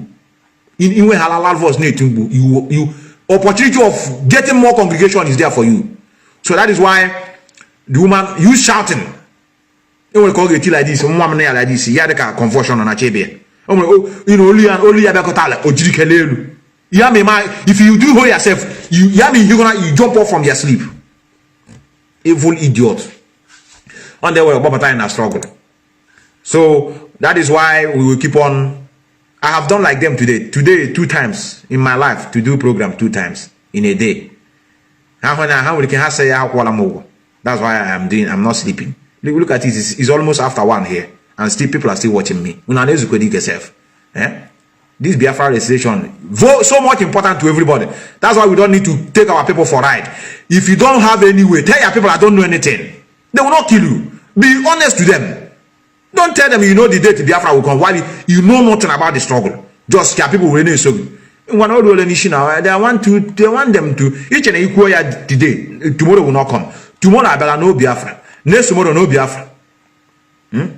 [SPEAKER 1] In when a loud voice, native, you opportunity of getting more congregation is there for you. So that is why the woman you shouting. You will call it like this, woman like this, you had a conversion on a chebe. Oh, you know, only Abakotala or Jikelelu. If you do hold yourself, you jump off from your sleep. Evil idiot. On the way, Bob in a struggle. So that is why we will keep on. I have done like them today. Today, 2 times in my life to do program 2 times in a day. That's why I am doing. I'm not sleeping. Look at it. It's almost after 1 here, and still people are still watching me. This Biafra legislation so much important to everybody. That's why we don't need to take our people for ride. If you don't have any way, tell your people I don't know anything. They will not kill you. Be honest to them. Don't tell them you know the date Biafra will come while you know nothing about the struggle. Just your people will know so. They want them to each and equal today. Tomorrow will not come. Tomorrow I better know Biafra. Next tomorrow no Biafra. And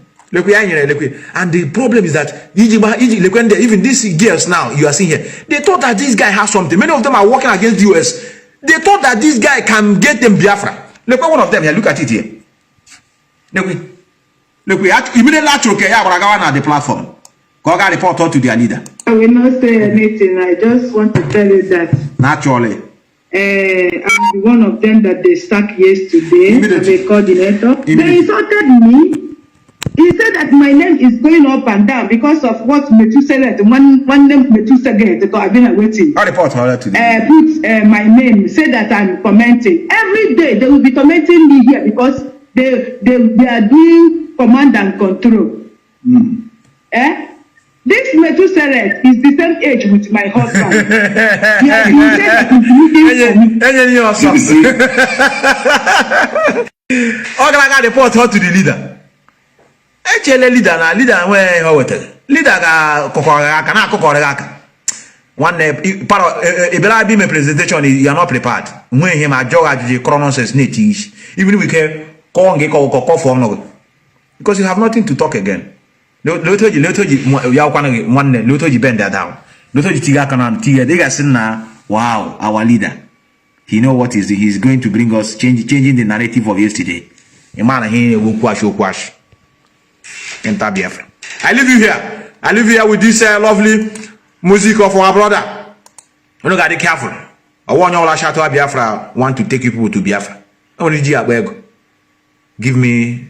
[SPEAKER 1] the problem is that even these girls now you are seeing here, they thought that this guy has something. Many of them are working against the US. They thought that this guy can get them Biafra. Look at one of them here. Look at it here. Look, we immediately at the platform. Go report to their leader.
[SPEAKER 5] I will not say anything. I just want to tell you that.
[SPEAKER 1] Naturally.
[SPEAKER 5] I'm one of them that they stuck yesterday. I'm a coordinator. They insulted me. He said that my name is going up and down because of what Metuselet, one name Metuselet, because I've been waiting.
[SPEAKER 1] I report her today.
[SPEAKER 5] Put my name, say that I'm commenting. Every day they will be commenting me here because they are doing command and control. This Metuselet is the same age with my husband. Yeah, he said that
[SPEAKER 1] he's looking report her to the leader. Actually, leader where leader one if be my presentation you are not prepared when him a jog at the chronosis natives even we can call because you have nothing to talk again. Later you bend that down. Wow, our leader, he know what he's going to bring us, changing the narrative of yesterday. Enter Biafra. I leave you here. I leave you here with this lovely music of our brother. You know, gotta be careful. I want you all to Biafra want to take people to Biafra. Give me